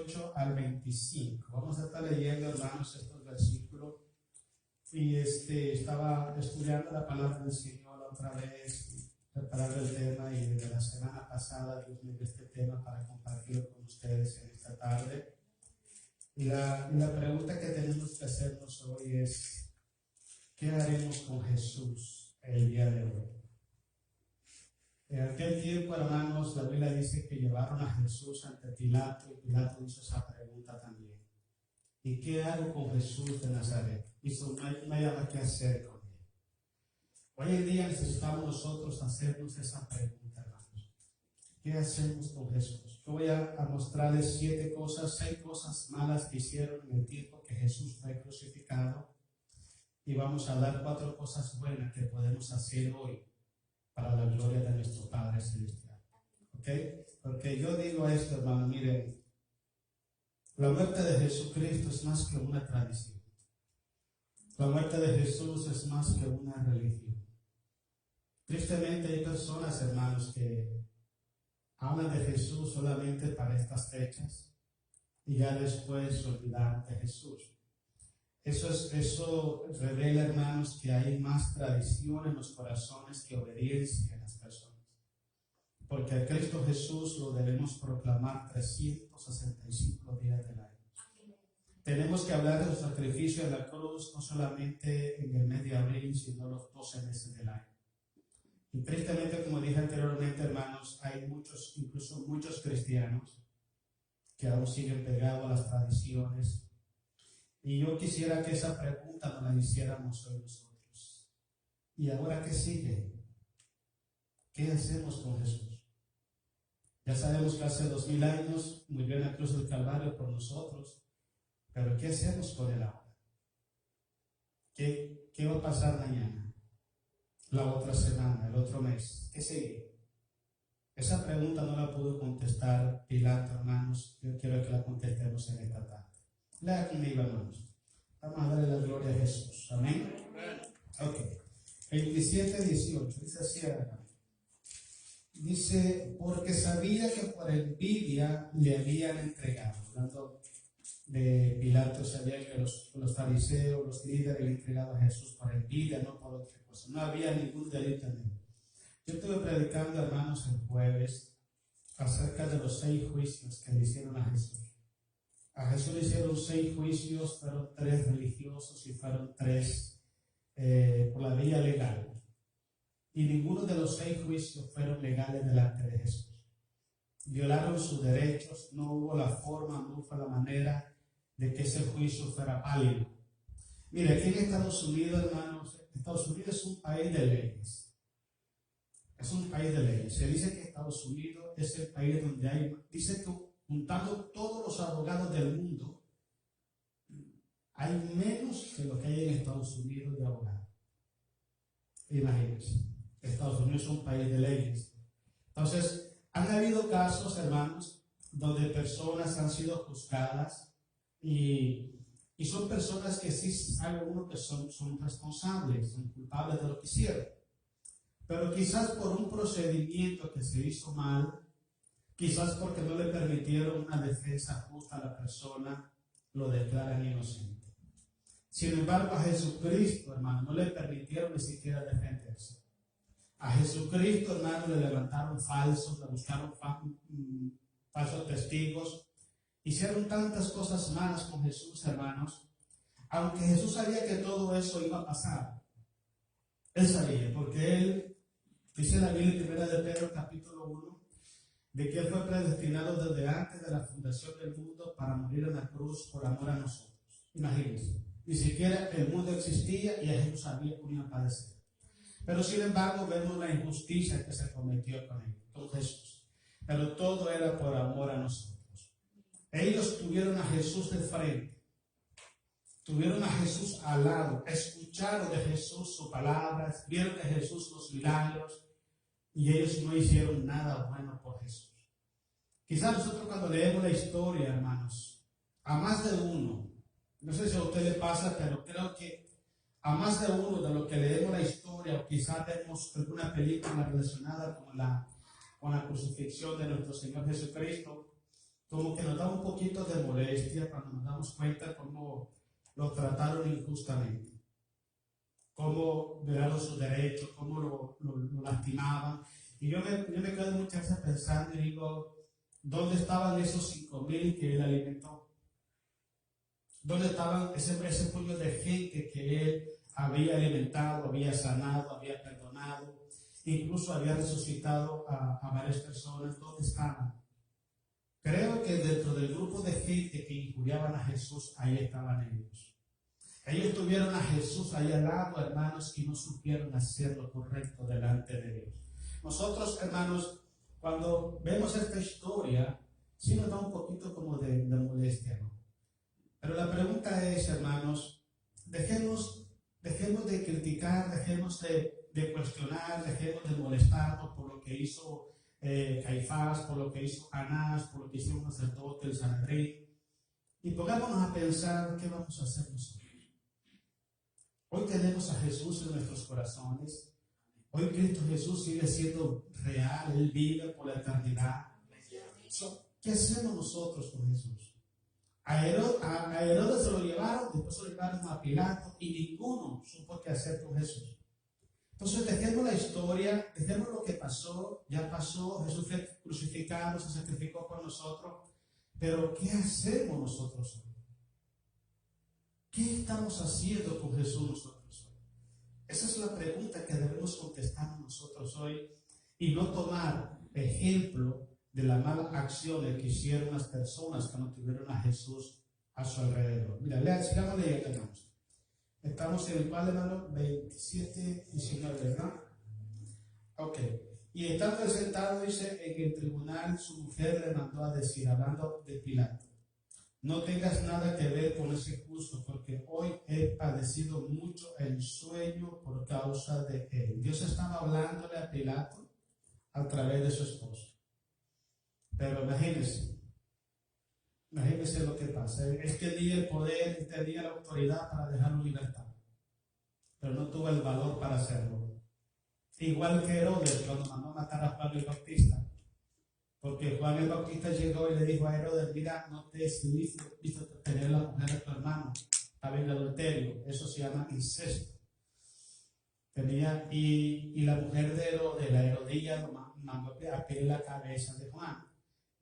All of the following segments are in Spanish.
18 al 25. Vamos a estar leyendo, hermanos, estos versículos. Y estaba estudiando la palabra del Señor otra vez, preparando el tema, y desde la semana pasada Dios me dio este tema para compartirlo con ustedes en esta tarde. Y la pregunta que tenemos que hacernos hoy es: ¿qué haremos con Jesús el día de hoy? En aquel tiempo, hermanos, la Biblia dice que llevaron a Jesús ante Pilato, y Pilato hizo esa pregunta también: ¿y qué hago con Jesús de Nazaret? Hizo, no hay nada que hacer con él. Hoy en día necesitamos nosotros hacernos esa pregunta, hermanos: ¿qué hacemos con Jesús? Yo voy a mostrarles 6 cosas malas que hicieron en el tiempo que Jesús fue crucificado, y vamos a dar 4 cosas buenas que podemos hacer hoy para la gloria de nuestro Padre Celestial. ¿Ok? Porque yo digo esto, hermano, miren, la muerte de Jesucristo es más que una tradición. La muerte de Jesús es más que una religión. Tristemente hay personas, hermanos, que hablan de Jesús solamente para estas fechas y ya después se olvidan de Jesús. Eso revela, hermanos, que hay más tradición en los corazones que obediencia en las personas. Porque a Cristo Jesús lo debemos proclamar 365 días del año. Tenemos que hablar de su sacrificio en la cruz no solamente en el mes de abril, sino los 12 meses del año. Y tristemente, como dije anteriormente, hermanos, hay incluso muchos cristianos que aún siguen pegados a las tradiciones. Y yo quisiera que esa pregunta nos la hiciéramos hoy nosotros. ¿Y ahora qué sigue? ¿Qué hacemos con Jesús? Ya sabemos que hace 2000 años murió en la cruz del Calvario por nosotros, pero ¿qué hacemos con él ahora? ¿Qué va a pasar mañana? La otra semana, el otro mes. ¿Qué sigue? Esa pregunta no la pudo contestar Pilato, hermanos. Yo quiero que la contestemos en esta tarde. Lea conmigo, hermanos. Vamos a darle la gloria a Jesús. Amén. Ok. 27:18. Dice así, hermano. Dice: porque sabía que por envidia le habían entregado. Hablando de Pilato, sabía que los fariseos, los líderes, le entregaban a Jesús por envidia, no por otra cosa. No había ningún delito en él. Yo estuve predicando, hermanos, el jueves acerca de los 6 juicios que le hicieron a Jesús. A Jesús le hicieron 6 juicios, fueron 3 religiosos y fueron 3 por la vía legal. Y ninguno de los 6 juicios fueron legales delante de Jesús. Violaron sus derechos, no hubo la forma, no fue la manera de que ese juicio fuera válido. Mire, aquí en Estados Unidos, hermanos, Estados Unidos es un país de leyes. Es un país de leyes. Se dice que Estados Unidos es el país donde hay, dice que juntando todos los abogados del mundo, hay menos que lo que hay en Estados Unidos de abogados. Imagínense, Estados Unidos es un país de leyes. Entonces, han habido casos, hermanos, donde personas han sido juzgadas y son personas que sí sabe uno que son responsables, son culpables de lo que hicieron. Pero quizás por un procedimiento que se hizo mal, quizás porque no le permitieron una defensa justa a la persona, lo declaran inocente. Sin embargo, a Jesucristo, hermano, no le permitieron ni siquiera defenderse. A Jesucristo, hermano, le levantaron falsos, le buscaron falsos testigos. Hicieron tantas cosas malas con Jesús, hermanos, aunque Jesús sabía que todo eso iba a pasar. Él sabía, porque él, dice la Biblia en 1 de Pedro capítulo 1, de que él fue predestinado desde antes de la fundación del mundo para morir en la cruz por amor a nosotros. Imagínense, ni siquiera el mundo existía y a Jesús sabía que iba a padecer. Pero sin embargo vemos la injusticia que se cometió con él, con Jesús. Pero todo era por amor a nosotros. Ellos tuvieron a Jesús de frente, tuvieron a Jesús al lado, escucharon de Jesús sus palabras, vieron de Jesús los milagros, y ellos no hicieron nada bueno por Jesús. Quizás nosotros cuando leemos la historia, hermanos, a más de uno, no sé si a usted le pasa, pero creo que a más de uno de lo que leemos la historia, o quizás vemos alguna película relacionada con la crucifixión de nuestro Señor Jesucristo, como que nos da un poquito de molestia cuando nos damos cuenta cómo lo trataron injustamente, cómo violaron sus derechos, cómo lo lastimaban. Y yo me quedo muchas veces pensando y digo, ¿dónde estaban esos 5,000 que él alimentó? ¿Dónde estaban ese puño de gente que él había alimentado, había sanado, había perdonado, incluso había resucitado a varias personas? ¿Dónde estaban? Creo que dentro del grupo de gente que injuriaban a Jesús, ahí estaban ellos. Ellos tuvieron a Jesús ahí al lado, hermanos, y no supieron hacer lo correcto delante de Dios. Nosotros, hermanos, cuando vemos esta historia, sí nos da un poquito como de molestia, ¿no? Pero la pregunta es, hermanos, dejemos de criticar, dejemos de cuestionar, dejemos de molestarnos por lo que hizo Caifás, por lo que hizo Anás, por lo que hizo un sacerdote, el Sanedrín, y pongámonos a pensar qué vamos a hacer nosotros. Hoy tenemos a Jesús en nuestros corazones. Hoy Cristo Jesús sigue siendo real, Él vive por la eternidad. ¿Qué hacemos nosotros con Jesús? A Herodes se lo llevaron, después se lo llevaron a Pilato y ninguno supo qué hacer con Jesús. Entonces dejemos la historia, dejemos lo que pasó, ya pasó, Jesús fue crucificado, se sacrificó por nosotros, pero ¿qué hacemos nosotros hoy? ¿Qué estamos haciendo con Jesús nosotros hoy? Esa es la pregunta que debemos contestar nosotros hoy y no tomar ejemplo de las malas acciones que hicieron las personas que no tuvieron a Jesús a su alrededor. Mira, sigamos leyendo, hermanos. Estamos en el cual, hermano, 27, 19, ¿verdad? Ok. Y estando sentado, dice, en el tribunal, su mujer le mandó a decir, hablando de Pilato, no tengas nada que ver con ese justo, porque hoy he padecido mucho el sueño por causa de él. Dios estaba hablándole a Pilato a través de su esposo. Pero imagínense lo que pasa. Él tenía el poder, él tenía la autoridad para dejarlo en libertad, pero no tuvo el valor para hacerlo. Igual que Herodes cuando mandó a matar a Juan el Bautista, porque Juan el Bautista llegó y le dijo a Herodes, mira, no te es visto tener la mujer de tu hermano, estaba en adulterio, eso se llama incesto. Y la mujer de Herodes, la Herodilla, mandó a pedir la cabeza de Juan.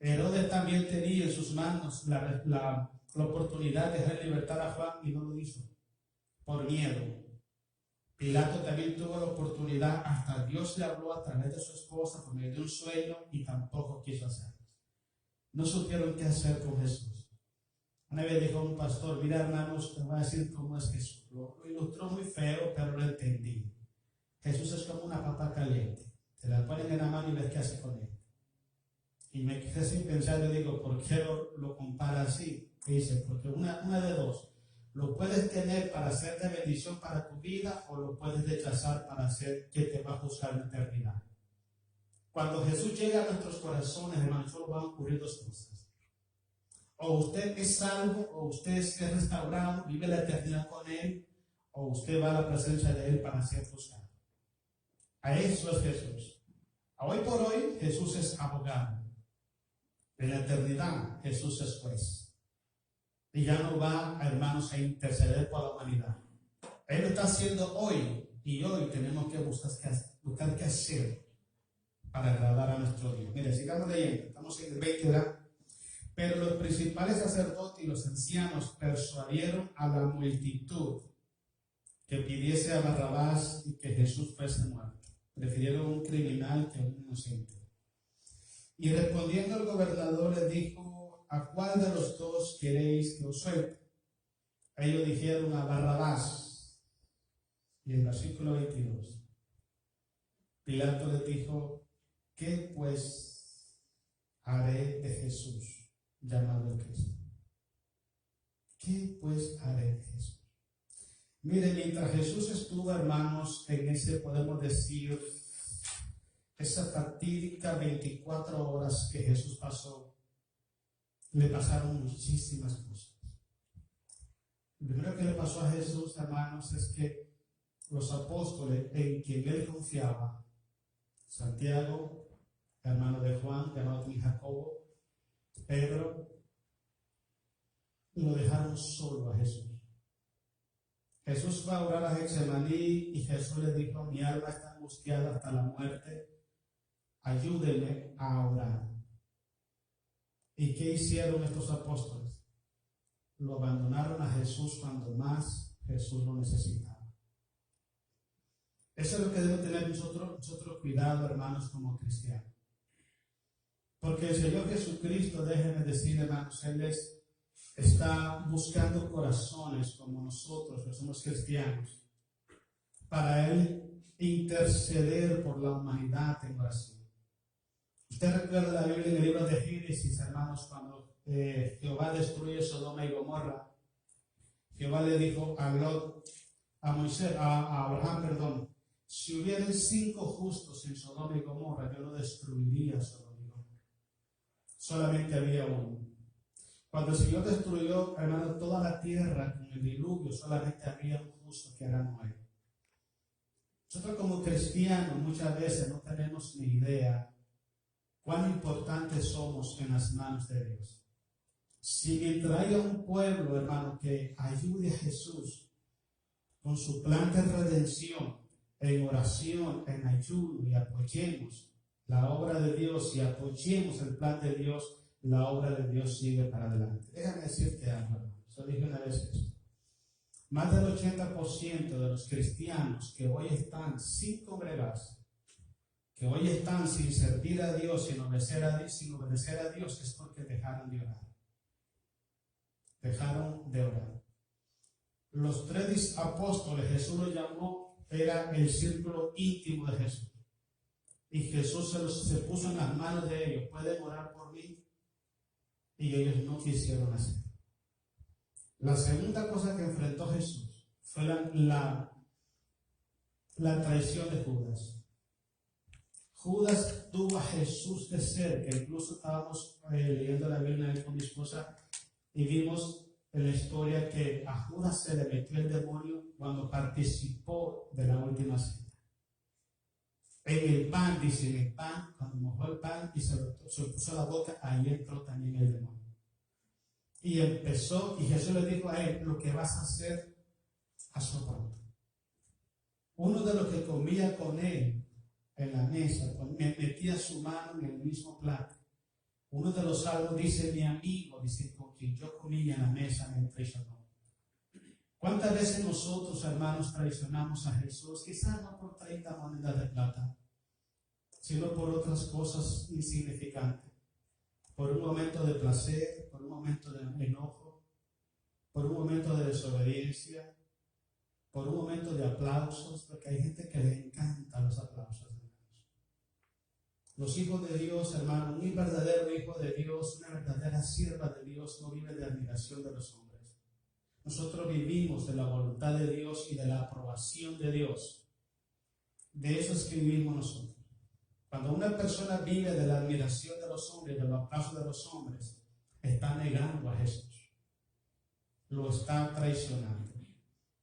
Herodes también tenía en sus manos la oportunidad de dejar libertad a Juan y no lo hizo, por miedo. Pilato también tuvo la oportunidad, hasta Dios le habló a través de su esposa por medio de un sueño y tampoco quiso hacerlo. No supieron qué hacer con Jesús. Una vez dijo un pastor, mira hermanos, te voy a decir cómo es Jesús. Lo ilustró muy feo, pero lo entendí. Jesús es como una papa caliente. Te la ponen en la mano y ves qué hace con él. Y me quedé sin pensar, yo digo, ¿por qué lo compara así? Y dice, porque una de dos. Lo puedes tener para ser de bendición para tu vida o lo puedes rechazar para hacer que te va a juzgar en eternidad. Cuando Jesús llega a nuestros corazones, hermanos, solo van a ocurrir dos cosas. O usted es salvo, o usted es restaurado, vive la eternidad con Él, o usted va a la presencia de Él para ser juzgado. A eso es Jesús. Hoy por hoy, Jesús es abogado. En la eternidad, Jesús es juez. Y ya no va, hermanos, a interceder por la humanidad. Él lo está haciendo hoy. Y hoy tenemos que buscar qué hacer para agradar a nuestro Dios. Mire, sigamos leyendo. Estamos en el 20, ¿verdad? Pero los principales sacerdotes y los ancianos persuadieron a la multitud que pidiese a Barrabás y que Jesús fuese muerto. Prefirieron un criminal que un inocente. Y respondiendo el gobernador le dijo, ¿a cuál de los dos queréis que os suelte? Ellos dijeron a Barrabás. Y en el versículo 22, Pilato les dijo, ¿qué pues haré de Jesús, llamado el Cristo? ¿Qué pues haré de Jesús? Miren, mientras Jesús estuvo, hermanos, en ese, podemos decir, esa fatídica 24 horas que Jesús pasó, le pasaron muchísimas cosas. Lo primero que le pasó a Jesús, hermanos, es que los apóstoles en quien él confiaba, Santiago, hermano de Juan, hermano de Jacobo, Pedro, lo dejaron solo a Jesús. Jesús fue a orar a Getsemaní y Jesús le dijo: mi alma está angustiada hasta la muerte, ayúdenme a orar. ¿Y qué hicieron estos apóstoles? Lo abandonaron a Jesús cuando más Jesús lo necesitaba. Eso es lo que debe tener nosotros cuidado, hermanos, como cristianos. Porque el Señor Jesucristo, déjenme decir, hermanos, Él está buscando corazones como nosotros, que somos cristianos, para Él interceder por la humanidad en oración. Usted recuerda la Biblia en el libro de Génesis, hermanos, cuando Jehová destruye Sodoma y Gomorra. Jehová le dijo a Abraham, si hubieran 5 justos en Sodoma y Gomorra, yo no destruiría Sodoma y Gomorra. Solamente había uno. Cuando el Señor destruyó, hermano, toda la tierra con el diluvio, solamente había un justo, que era Noé. Nosotros como cristianos muchas veces no tenemos ni idea cuán importantes somos en las manos de Dios. Si mientras haya un pueblo, hermano, que ayude a Jesús con su plan de redención, en oración, en ayuno, y apoyemos la obra de Dios y apoyemos el plan de Dios, la obra de Dios sigue para adelante. Déjame decirte algo, hermano. Yo dije una vez esto. Más del 80% de los cristianos que hoy están sin congregarse, que hoy están sin servir a Dios, sin obedecer a Dios, es porque dejaron de orar. Dejaron de orar. Los 3 apóstoles, Jesús los llamó, era el círculo íntimo de Jesús. Y Jesús se puso en las manos de ellos: pueden orar por mí. Y ellos no quisieron hacer. La segunda cosa que enfrentó Jesús fue la traición de Judas. Judas tuvo a Jesús de cerca. Incluso estábamos leyendo la Biblia con mi esposa y vimos en la historia que a Judas se le metió el demonio cuando participó de la última cena. En el pan, dice, en el pan, cuando mojó el pan y se puso a la boca, ahí entró también el demonio. Y empezó, y Jesús le dijo a él: lo que vas a hacer, hazlo pronto. Uno de los que comía con él en la mesa, metía su mano en el mismo plato. Uno de los salmos dice: mi amigo, dice, con quien yo comía en la mesa, me traicionó. ¿Cuántas veces nosotros, hermanos, traicionamos a Jesús? Quizás no por 30 monedas de plata, sino por otras cosas insignificantes. Por un momento de placer, por un momento de enojo, por un momento de desobediencia, por un momento de aplausos, porque hay gente que le encanta los aplausos. Los hijos de Dios, hermano, un verdadero hijo de Dios, una verdadera sierva de Dios, no vive de admiración de los hombres. Nosotros vivimos de la voluntad de Dios y de la aprobación de Dios. De eso es que vivimos nosotros. Cuando una persona vive de la admiración de los hombres, de los aplausos de los hombres, está negando a Jesús. Lo está traicionando.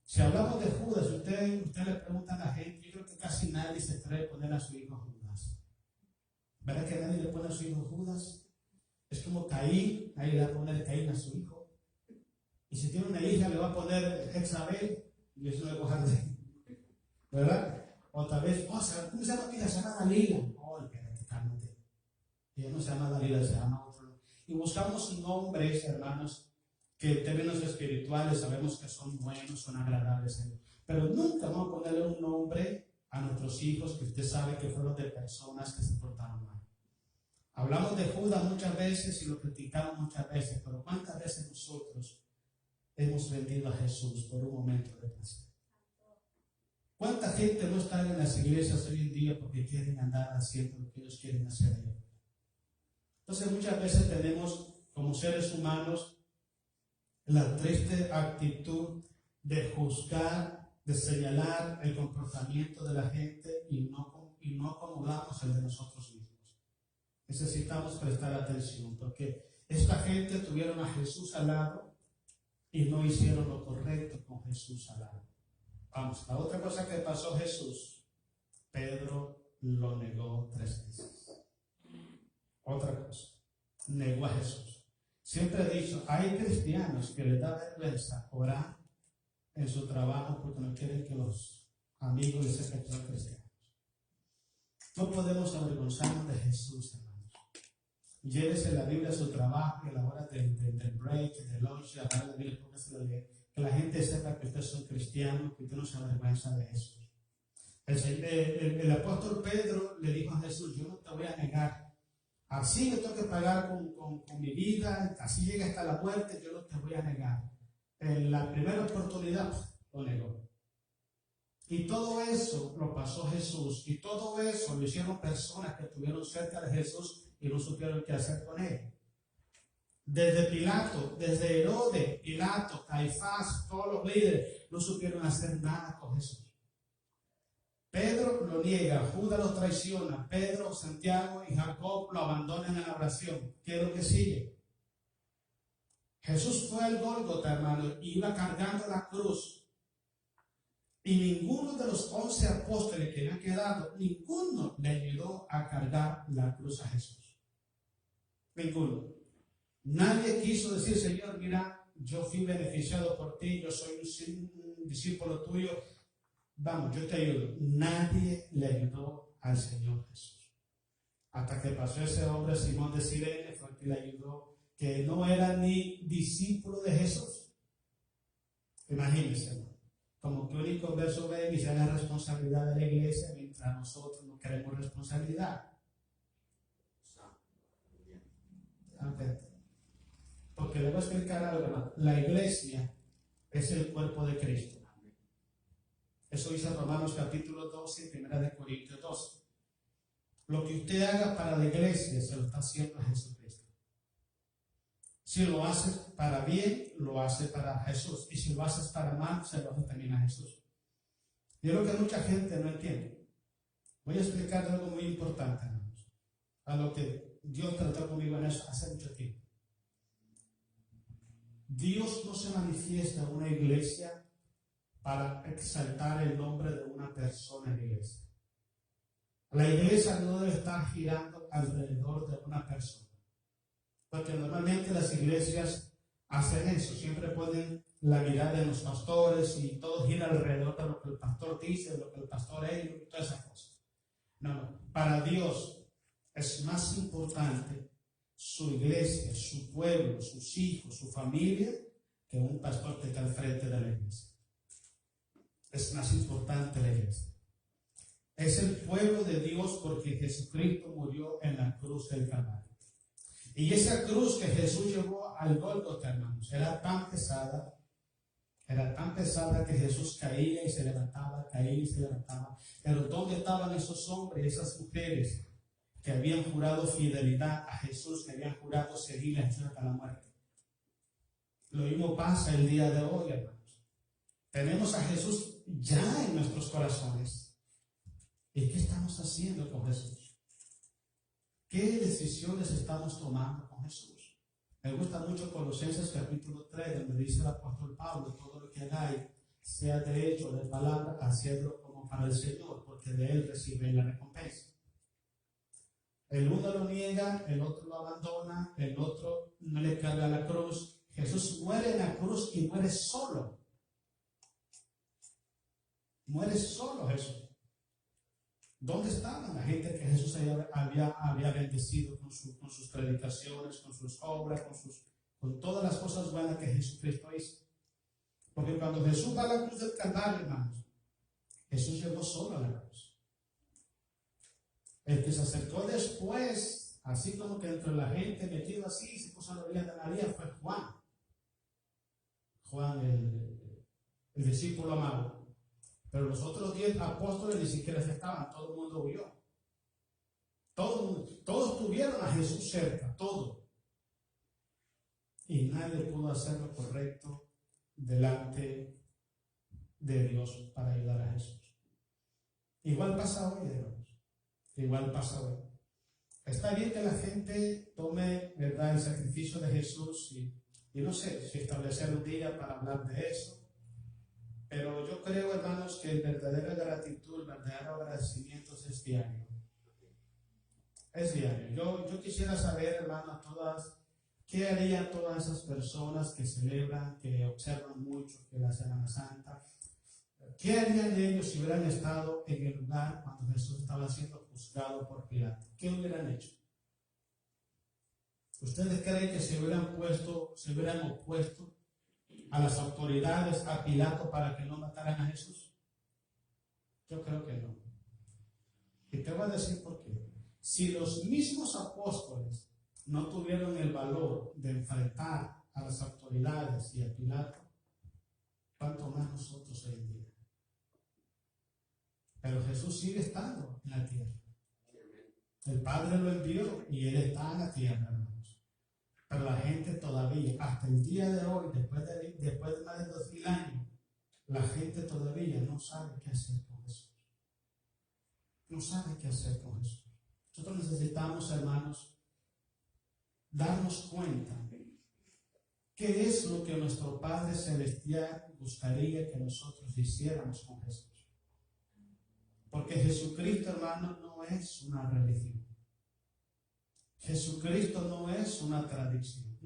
Si hablamos de Judas, usted le pregunta a la gente, yo creo que casi nadie se atreve a poner a su hijo Judas. ¿Verdad que nadie le pone a su hijo Judas? Es como Caín, nadie le va a poner Caín a su hijo. Y si tiene una hija, le va a poner Jezabel, y eso le va a dejar de, ¿verdad? Otra vez, ¿cómo se llama tu hija? Se llama Dalila. Oh, espérate, cálmate. Ella no se llama Dalila, se llama otro. Y buscamos nombres, hermanos, que en términos espirituales sabemos que son buenos, son agradables. Pero nunca vamos a ponerle un nombre a nuestros hijos que usted sabe que fueron de personas que se portaron mal. Hablamos de Judas muchas veces y lo criticamos muchas veces, pero ¿cuántas veces nosotros hemos vendido a Jesús por un momento de placer? ¿Cuánta gente no está en las iglesias hoy en día porque quieren andar haciendo lo que ellos quieren hacer allá? Entonces muchas veces tenemos como seres humanos la triste actitud de juzgar, de señalar el comportamiento de la gente y no acomodamos el de nosotros mismos. Necesitamos prestar atención porque esta gente tuvieron a Jesús al lado y no hicieron lo correcto con Jesús al lado. Vamos, la otra cosa que pasó Jesús, Pedro lo negó 3 veces. Otra cosa, negó a Jesús. Siempre he dicho, hay cristianos que les da vergüenza orar en su trabajo porque no quieren que los amigos les sepan que son cristianos. No podemos avergonzarnos de Jesús, hermanos. Llévese la Biblia a su trabajo y a la hora del break, del lunch, agarre la Biblia, póngase a leer. Que la gente sepa que usted es un cristiano, que usted no se avergüenza de Jesús. El apóstol Pedro le dijo a Jesús, yo no te voy a negar. Así me tengo que pagar con mi vida, así llega hasta la muerte, yo no te voy a negar. En la primera oportunidad lo negó. Y todo eso lo pasó Jesús, y todo eso lo hicieron personas que estuvieron cerca de Jesús y no supieron qué hacer con él. Desde Pilato, desde Herodes, Pilato, Caifás, todos los líderes no supieron hacer nada con Jesús. Pedro lo niega, Judas lo traiciona, Pedro, Santiago y Jacob lo abandonan en la oración. ¿Qué es lo que sigue? Jesús fue al Gólgota, hermano, y iba cargando la cruz. Y ninguno de los 11 apóstoles que le han quedado, ninguno le ayudó a cargar la cruz a Jesús. Ninguno. Nadie quiso decir, Señor, mira, yo fui beneficiado por ti, yo soy un discípulo tuyo. Vamos, yo te ayudo. Nadie le ayudó al Señor Jesús. Hasta que pasó ese hombre, Simón de Cirene, fue el que le ayudó, que no era ni discípulo de Jesús. Imagínense, ¿no? Como que un inconverso ven y se haga responsabilidad de la iglesia mientras nosotros no queremos responsabilidad. Porque le voy a explicar algo más. La iglesia es el cuerpo de Cristo. Eso dice Romanos capítulo 12 y 1 Corintios 12. Lo que usted haga para la iglesia se lo está haciendo a Jesucristo. Si lo haces para bien, lo hace para Jesús. Y si lo haces para mal, se lo hace también a Jesús. Y es lo que mucha gente no entiende. Voy a explicar algo muy importante, hermanos. A lo que Dios trató conmigo en eso hace mucho tiempo. Dios no se manifiesta en una iglesia para exaltar el nombre de una persona en la iglesia. La iglesia no debe estar girando alrededor de una persona. Porque normalmente las iglesias hacen eso. Siempre ponen la mirada en los pastores y todo gira alrededor de lo que el pastor dice, de lo que el pastor es y todas esas cosas. No. Para Dios es más importante su iglesia, su pueblo, sus hijos, su familia, que un pastor que está al frente de la iglesia. Es más importante la iglesia. Es el pueblo de Dios porque Jesucristo murió en la cruz del Calvario. Y esa cruz que Jesús llevó al Gólgota, hermanos, era tan pesada que Jesús caía y se levantaba, caía y se levantaba. Pero ¿dónde estaban esos hombres, esas mujeres que habían jurado fidelidad a Jesús, que habían jurado seguirle hasta la muerte? Lo mismo pasa el día de hoy, hermanos. Tenemos a Jesús ya en nuestros corazones. ¿Y qué estamos haciendo con Jesús? ¿Qué decisiones estamos tomando con Jesús? Me gusta mucho Colosenses capítulo 3, donde dice el apóstol Pablo, todo lo que hagáis, sea de hecho o de palabra, hacedlo como para el Señor, porque de Él recibe la recompensa. El uno lo niega, el otro lo abandona, el otro no le carga la cruz. Jesús muere en la cruz y muere solo. Muere solo Jesús. ¿Dónde estaba la gente que Jesús había bendecido con sus predicaciones, con sus obras, con todas las cosas buenas que Jesucristo hizo? Porque cuando Jesús va a la cruz del Calvario, hermanos, Jesús llegó solo a la cruz. El que se acercó después, así como que entre la gente metido así, se puso a la orilla de María, fue Juan. Juan, el discípulo amado. Pero los otros 10 apóstoles ni siquiera estaban, todo el mundo huyó. Todos tuvieron a Jesús cerca, todo. Y nadie pudo hacer lo correcto delante de Dios para ayudar a Jesús. Igual pasa hoy, hermanos. Igual pasa hoy. Está bien que la gente tome, ¿verdad?, el sacrificio de Jesús y no sé si establecer un día para hablar de eso. Pero yo creo, hermanos, que el verdadero gratitud, el verdadero agradecimiento es diario. Es diario. Yo quisiera saber, hermanos, ¿Qué harían todas esas personas que celebran, que observan mucho que la Semana Santa? ¿Qué harían ellos si hubieran estado en el lugar cuando Jesús estaba siendo juzgado por Pilato? ¿Qué hubieran hecho? ¿Ustedes creen que se hubieran opuesto a las autoridades, a Pilato, para que no mataran a Jesús? Yo creo que no. Y te voy a decir por qué. Si los mismos apóstoles no tuvieron el valor de enfrentar a las autoridades y a Pilato, ¿cuánto más nosotros hoy en día? Pero Jesús sigue estando en la tierra. El Padre lo envió y Él está en la tierra, hermanos. Pero la gente todavía, hasta el día de hoy, después de más de 2000 años, la gente todavía no sabe qué hacer con Jesús. No sabe qué hacer con Jesús. Nosotros necesitamos, hermanos, darnos cuenta qué es lo que nuestro Padre Celestial gustaría que nosotros hiciéramos con Jesús. Porque Jesucristo, hermano, no es una religión. Jesucristo no es una tradición.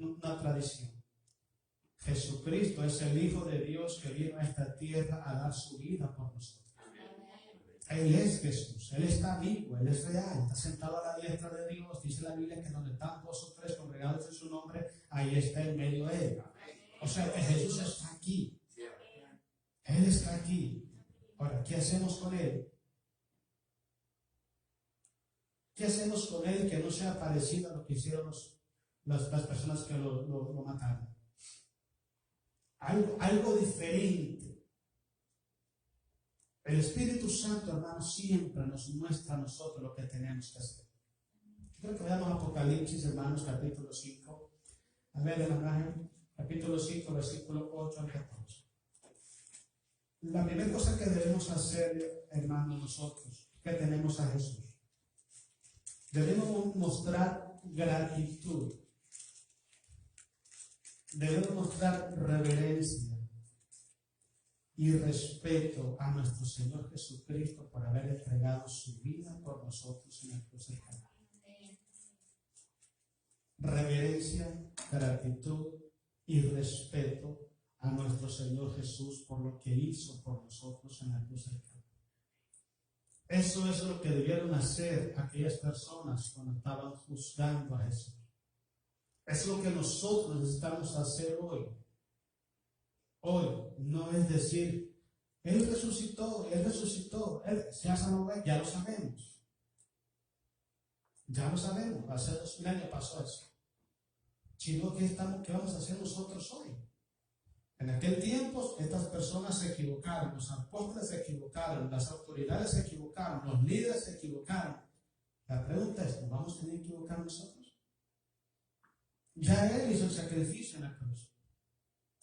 Jesucristo es el Hijo de Dios que vino a esta tierra a dar su vida por nosotros. Él es Jesús, Él está vivo, Él es real, está sentado a la diestra de Dios. Dice la Biblia que donde están 2 o 3 congregados en su nombre, ahí está en medio de Él. O sea que Jesús está aquí. Él está aquí. Ahora, ¿qué hacemos con Él? ¿Qué hacemos con Él que no sea parecido a lo que hicieron las personas que lo mataron? Algo diferente. El Espíritu Santo, hermano, siempre nos muestra a nosotros lo que tenemos que hacer. Quiero que veamos Apocalipsis, hermanos, capítulo 5. A ver, hermano, capítulo 5, versículo 8 al 14. La primera cosa que debemos hacer, hermanos, nosotros, que tenemos a Jesús, debemos mostrar gratitud. Debemos mostrar reverencia y respeto a nuestro Señor Jesucristo por haber entregado su vida por nosotros en la cruz del Calvario. Reverencia, gratitud y respeto a nuestro Señor Jesús por lo que hizo por nosotros en la cruz del Calvario. Eso es lo que debieron hacer aquellas personas cuando estaban juzgando a Jesús. Es lo que nosotros necesitamos hacer hoy. Hoy no es decir, Él resucitó, ya lo sabemos. Ya lo sabemos, hace 2000 años pasó eso. Sino ¿qué vamos a hacer nosotros hoy? En aquel tiempo estas personas se equivocaron, los apóstoles se equivocaron, las autoridades se equivocaron, los líderes se equivocaron. La pregunta es, ¿nos vamos a tener que equivocar nosotros? Ya Él hizo el sacrificio en la cruz.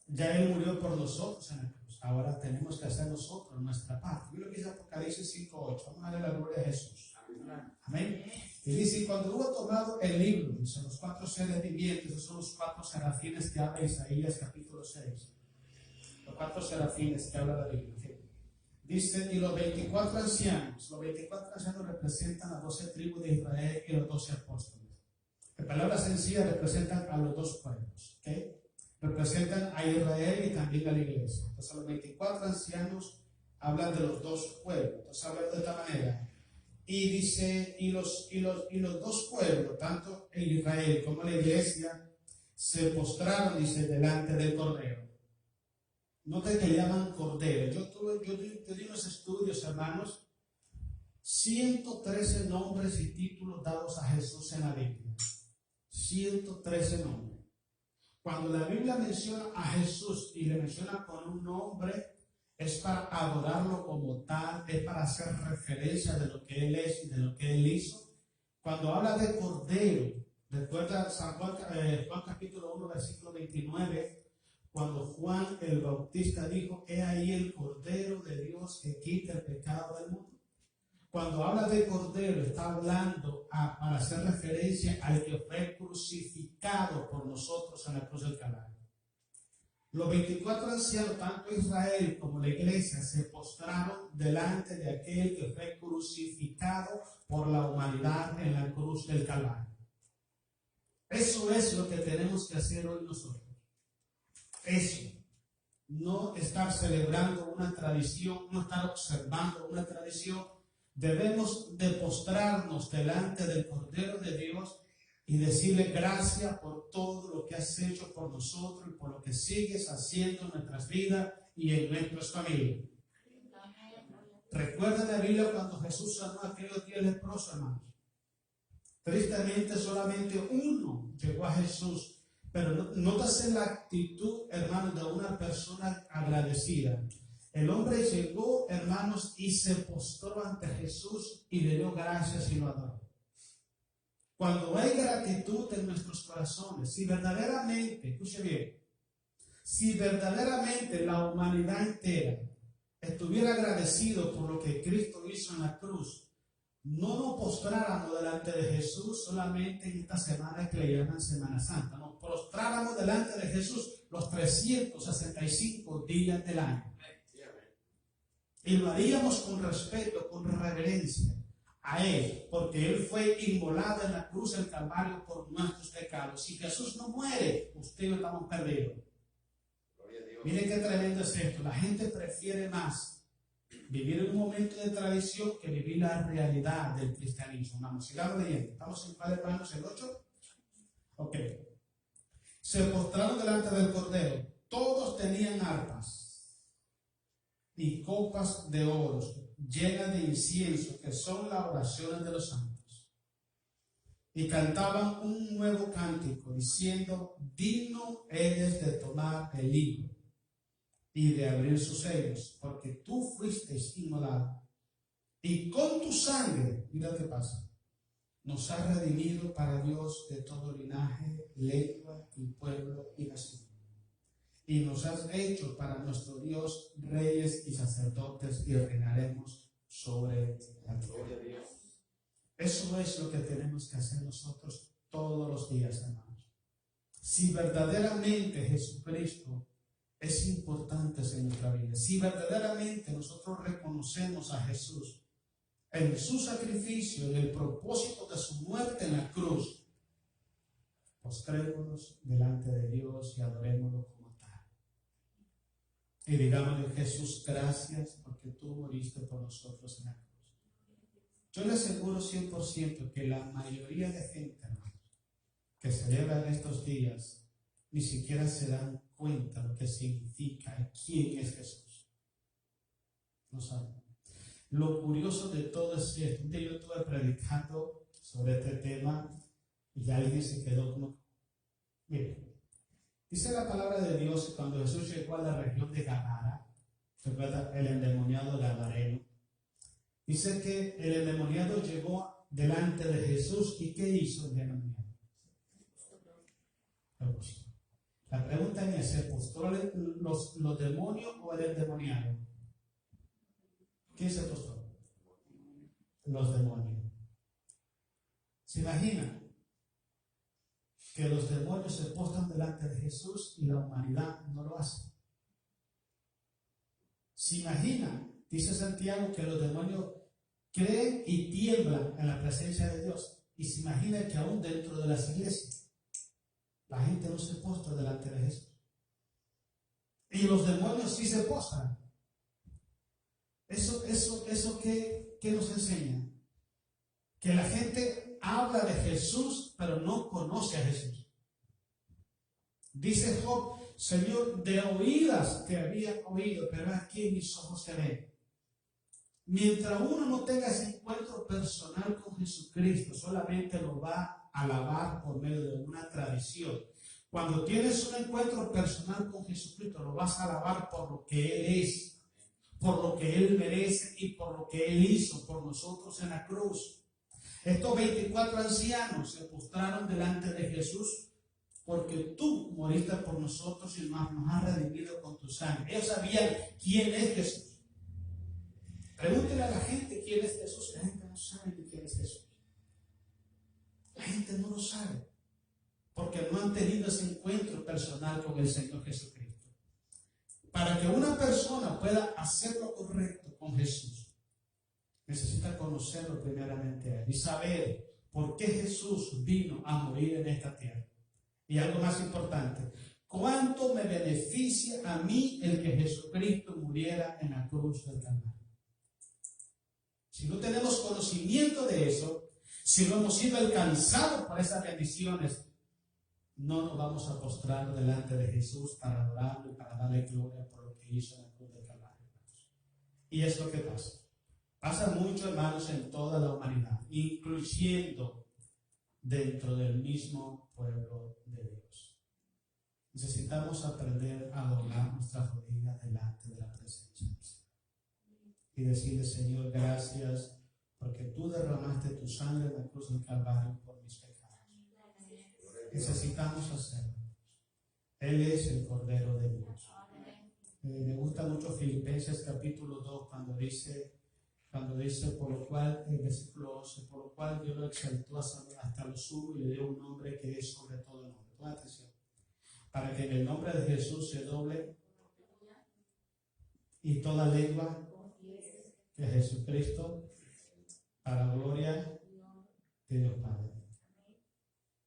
Ya Él murió por nosotros en la cruz. Ahora tenemos que hacer nosotros nuestra parte. Mira lo que dice Apocalipsis 5:8. Vamos a darle la gloria a Jesús. Amén. Y dice, cuando hubo tomado el libro, dice, los 4 seres vivientes, esos son los 4 serafines que habla Isaías capítulo 6. Los 4 serafines que habla la Biblia. Dice, y los 24 ancianos representan a 12 tribus de Israel y los 12 apóstoles. En palabras sencillas representan a los 2 pueblos. ¿Okay? Representan a Israel y también a la iglesia. Entonces los 24 ancianos hablan de los 2 pueblos. Entonces hablan de esta manera. Y dice, y los 2 pueblos, tanto en Israel como la iglesia, se postraron, dice, delante del Cordero. Noten que le llaman Cordero. Yo di unos estudios, hermanos, 113 nombres y títulos dados a Jesús en la Biblia. 113 nombres. Cuando la Biblia menciona a Jesús y le menciona con un nombre, es para adorarlo como tal, es para hacer referencia de lo que Él es y de lo que Él hizo. Cuando habla de Cordero, recuerda Juan capítulo 1, versículo 29, cuando Juan el Bautista dijo, he ahí el Cordero de Dios que quita el pecado del mundo. Cuando habla de Cordero, está hablando para hacer referencia al que fue crucificado por nosotros en la cruz del Calvario. Los 24 ancianos, tanto Israel como la iglesia, se postraron delante de aquel que fue crucificado por la humanidad en la cruz del Calvario. Eso es lo que tenemos que hacer hoy nosotros. Eso. No estar celebrando una tradición, no estar observando una tradición. Debemos de postrarnos delante del Cordero de Dios y decirle gracias por todo lo que has hecho por nosotros y por lo que sigues haciendo en nuestras vidas y en nuestras familias. Recuerda la Biblia cuando Jesús sanó a aquellos 10 leprosos, hermanos. Tristemente solamente uno llegó a Jesús. Pero nótase la actitud, hermanos, de una persona agradecida. El hombre llegó, hermanos, y se postró ante Jesús y le dio gracias y lo adoró. Cuando hay gratitud en nuestros corazones, si verdaderamente, escuche bien, si verdaderamente la humanidad entera estuviera agradecido por lo que Cristo hizo en la cruz, no nos postráramos delante de Jesús solamente en esta semana que le llaman Semana Santa. Nos postráramos delante de Jesús los 365 días del año. Y lo haríamos con respeto, con reverencia a Él, porque Él fue inmolado en la cruz del Calvario por nuestros pecados. Si Jesús no muere, usted y yo estamos perdidos. Miren qué tremendo es esto. La gente prefiere más vivir en un momento de tradición que vivir la realidad del cristianismo. Vamos, sigamos leyendo. ¿Estamos en cuál, hermanos? ¿El 8? Ok. Se postraron delante del Cordero. Todos tenían arpas y copas de oro llenas de incienso, que son las oraciones de los santos. Y cantaban un nuevo cántico, diciendo: digno eres de tomar el libro y de abrir sus sellos, porque tú fuiste inmolado, y con tu sangre, mira qué pasa, nos has redimido para Dios de todo linaje, lengua y pueblo y nación. Y nos has hecho para nuestro Dios reyes y sacerdotes, y reinaremos sobre la tierra. Eso es lo que tenemos que hacer nosotros todos los días, hermanos. Si verdaderamente Jesucristo es importante en nuestra vida, si verdaderamente nosotros reconocemos a Jesús en su sacrificio, en el propósito de su muerte en la cruz, postrémonos delante de Dios y adorémoslo como tal. Y digámosle: Jesús, gracias porque tú moriste por nosotros en la cruz. Yo le aseguro 100% que la mayoría de gente, hermanos, que celebran estos días, ni siquiera se dan cuenta de lo que significa, quién es Jesús. No saben. Lo curioso de todo es esto. Yo estuve predicando sobre este tema y alguien se quedó como... Mire, dice la palabra de Dios que cuando Jesús llegó a la región de Gadara, recuerda el endemoniado gadareno, dice que el endemoniado llegó delante de Jesús. ¿Y qué hizo el endemoniado? La pregunta es: ¿se postró los demonios o el endemoniado? ¿Quién se postró? Los demonios. ¿Se imagina que los demonios se postran delante de Jesús y la humanidad no lo hace? ¿Se imagina? Dice Santiago que los demonios creen y tiemblan en la presencia de Dios. Y se imagina que aún dentro de las iglesias la gente no se postra delante de Jesús. Y los demonios sí se postran. Eso que nos enseña. Que la gente habla de Jesús, pero no conoce a Jesús. Dice Job: Señor, de oídas te había oído, pero aquí en mis ojos te ven. Mientras uno no tenga ese encuentro personal con Jesucristo, solamente lo va a alabar por medio de una tradición. Cuando tienes un encuentro personal con Jesucristo, lo vas a alabar por lo que Él es, por lo que Él merece y por lo que Él hizo por nosotros en la cruz. Estos 24 ancianos se postraron delante de Jesús porque tú moriste por nosotros y nos has redimido con tu sangre. Ellos sabían quién es Jesús. Pregúntele a la gente quién es Jesús. La gente no sabe quién es Jesús. La gente no lo sabe porque no han tenido ese encuentro personal con el Señor Jesucristo. Para que una persona pueda hacer lo correcto con Jesús, necesita conocerlo primeramente a Él y saber por qué Jesús vino a morir en esta tierra. Y algo más importante, ¿cuánto me beneficia a mí el que Jesucristo muriera en la cruz del Calvario? Si no tenemos conocimiento de eso, si no hemos sido alcanzados por esas bendiciones, no nos vamos a postrar delante de Jesús para adorarlo y para darle gloria por lo que hizo en la cruz del Calvario. Y es lo que pasa. Pasa mucho, hermanos, en toda la humanidad, incluyendo dentro del mismo pueblo de Dios. Necesitamos aprender a doblar nuestras rodillas delante de la presencia del Señor y decirle: Señor, gracias porque tú derramaste tu sangre en la cruz del Calvario por mis pecados. Necesitamos hacerlo. Él es el Cordero de Dios. Me gusta mucho Filipenses capítulo 2 cuando dice por lo cual, el versículo 11, por lo cual Dios lo exaltó hasta lo sumo y le dio un nombre que es sobre todo nombre. Pon atención. Para que en el nombre de Jesús se doble y toda lengua que Jesucristo, para gloria de Dios Padre.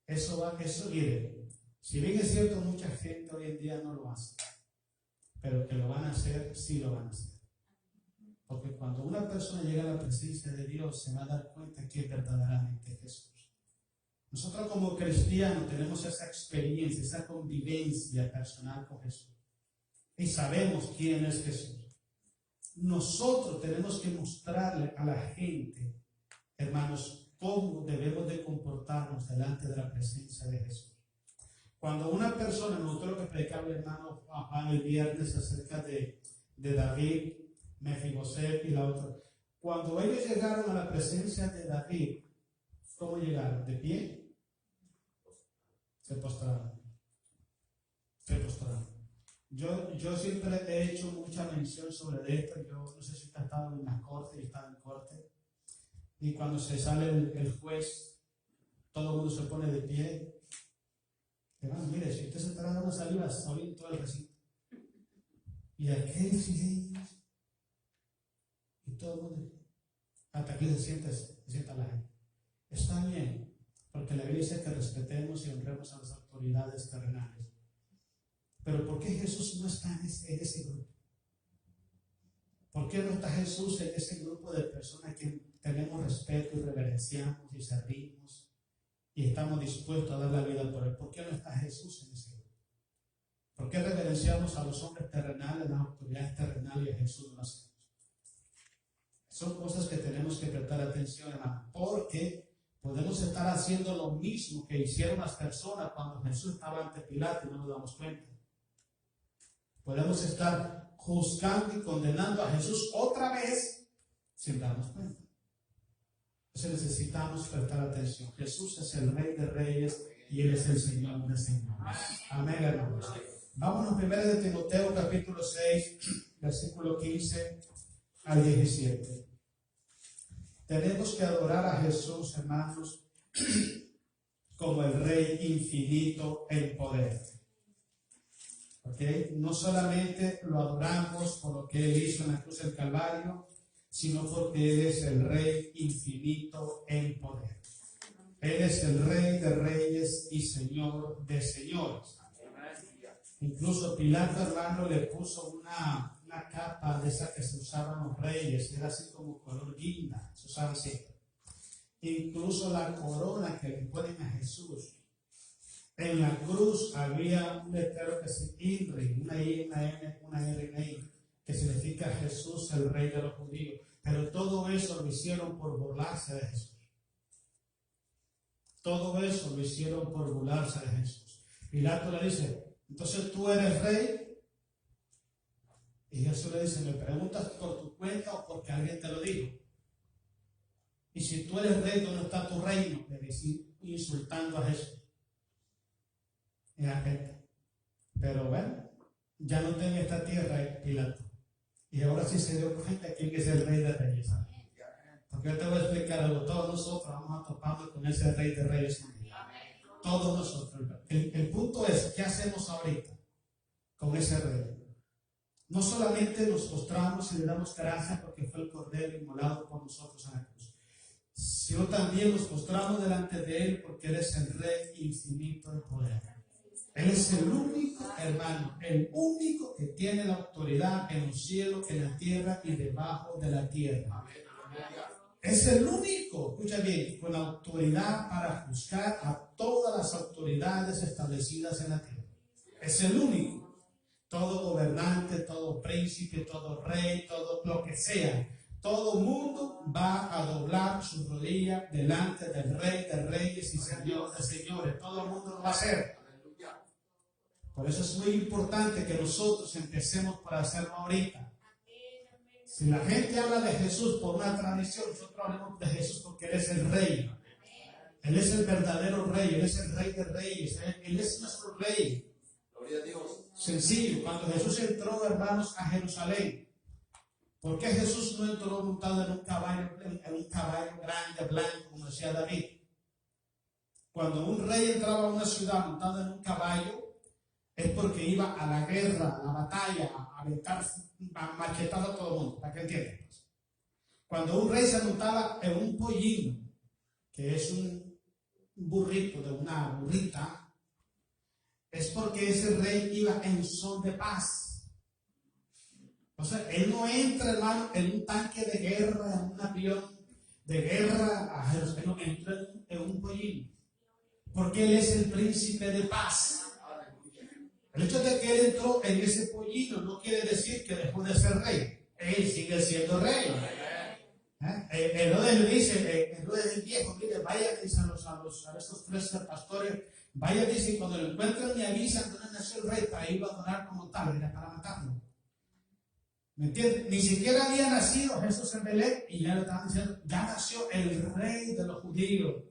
Eso mire, si bien es cierto, mucha gente hoy en día no lo hace, pero que lo van a hacer, sí lo van a hacer. Porque cuando una persona llega a la presencia de Dios, se va a dar cuenta que es verdaderamente Jesús. Nosotros como cristianos tenemos esa experiencia, esa convivencia personal con Jesús. Y sabemos quién es Jesús. Nosotros tenemos que mostrarle a la gente, hermanos, cómo debemos de comportarnos delante de la presencia de Jesús. Cuando una persona, nosotros lo que predicaba el hermano Juan el viernes acerca de David, Mefiboset y la otra, cuando ellos llegaron a la presencia de David, ¿cómo llegaron? ¿De pie? Se postraron. Yo siempre he hecho mucha mención sobre esto. Yo no sé si usted ha estado en la corte, yo estaba en corte, y cuando se sale el juez, todo el mundo se pone de pie. Hermano, mire, si usted se está dando una salida, está bien todo el recinto. Y aquel silencio, y todo el mundo, hasta aquí se sienta la gente. Está bien, porque la Biblia dice que respetemos y honremos a las autoridades terrenales. Pero ¿por qué Jesús no está en ese grupo? ¿Por qué no está Jesús en ese grupo de personas que tenemos respeto y reverenciamos y servimos y estamos dispuestos a dar la vida por Él? ¿Por qué no está Jesús en ese grupo? ¿Por qué reverenciamos a los hombres terrenales, las autoridades terrenales, y a Jesús no lo hacemos? Son cosas que tenemos que prestar atención, hermano, porque podemos estar haciendo lo mismo que hicieron las personas cuando Jesús estaba ante Pilato y no nos damos cuenta. Podemos estar juzgando y condenando a Jesús otra vez sin darnos cuenta. Entonces necesitamos prestar atención. Jesús es el Rey de Reyes y Él es el Señor de Señores. Amén, hermanos. Vámonos primero de Timoteo capítulo 6, versículo 15 al 17. Tenemos que adorar a Jesús, hermanos, como el Rey infinito en poder. ¿Okay? No solamente lo adoramos por lo que Él hizo en la cruz del Calvario, sino porque Él es el Rey infinito en poder. Él es el Rey de Reyes y Señor de Señores. Incluso Pilato, hermano, le puso una capa de esa que se usaban los reyes, era así como color guinda, se usaba así. Incluso la corona que le ponen a Jesús, en la cruz había un letrero que se INRI, una I, una M, una R, una I, que significa Jesús, el Rey de los judíos. Pero todo eso lo hicieron por burlarse de Jesús. Todo eso lo hicieron por burlarse de Jesús. Pilato le dice: entonces tú eres rey. Y Jesús le dice: ¿me preguntas por tu cuenta o porque alguien te lo dijo? Y si tú eres rey, ¿dónde está tu reino? Le dice, insultando a Jesús. Y la gente. Pero bueno, ya no tengo esta tierra, Pilato. Y ahora sí se dio cuenta quién es el Rey de Reyes. Porque yo te voy a explicar algo. Todos nosotros vamos a toparnos con ese Rey de Reyes. Todos nosotros. El punto es, ¿qué hacemos ahorita con ese Rey? No solamente nos postramos y le damos gracias porque fue el Cordero inmolado por nosotros en la cruz, sino también nos postramos delante de Él porque Él es el Rey infinito de poder. Él es el único, hermano, el único que tiene la autoridad en los cielos, en la tierra y debajo de la tierra. Es el único, escucha bien, con autoridad para juzgar a todas las autoridades establecidas en la tierra. Es el único. Todo gobernante, todo príncipe, todo rey, todo lo que sea, todo mundo va a doblar su rodilla delante del Rey de Reyes y Señor de Señores. Todo el mundo lo va a hacer. Por eso es muy importante que nosotros empecemos para hacerlo ahorita. Si la gente habla de Jesús por una tradición, nosotros hablamos de Jesús porque Él es el Rey. Él es el verdadero Rey, Él es el Rey de Reyes, Él es nuestro Rey. Gloria a Dios. Sencillo, cuando Jesús entró, hermanos, a Jerusalén, ¿por qué Jesús no entró montado en un caballo grande, blanco, como decía David? Cuando un rey entraba a una ciudad montado en un caballo, es porque iba a la guerra, a la batalla, a aventar, a machetar a todo el mundo, para que entiendan. Cuando un rey se montaba en un pollino, que es un burrito de una burrita, es porque ese rey iba en son de paz. O sea, él no entra, hermano, en un tanque de guerra, en un avión de guerra a Jerusalén, no, entra en un pollino, porque él es el príncipe de paz. El hecho de que él entró en ese pollino no quiere decir que dejó de ser rey. Él sigue siendo rey. Herodes le dice, Herodes el viejo, mire, vaya, dice a estos 13 pastores, vaya, dice, cuando lo encuentren me avisan dónde nació el rey para irlo a adorar como tal, era para matarlo. ¿Me entiendes? Ni siquiera había nacido Jesús en Belén y ya lo estaban diciendo, ya nació el rey de los judíos.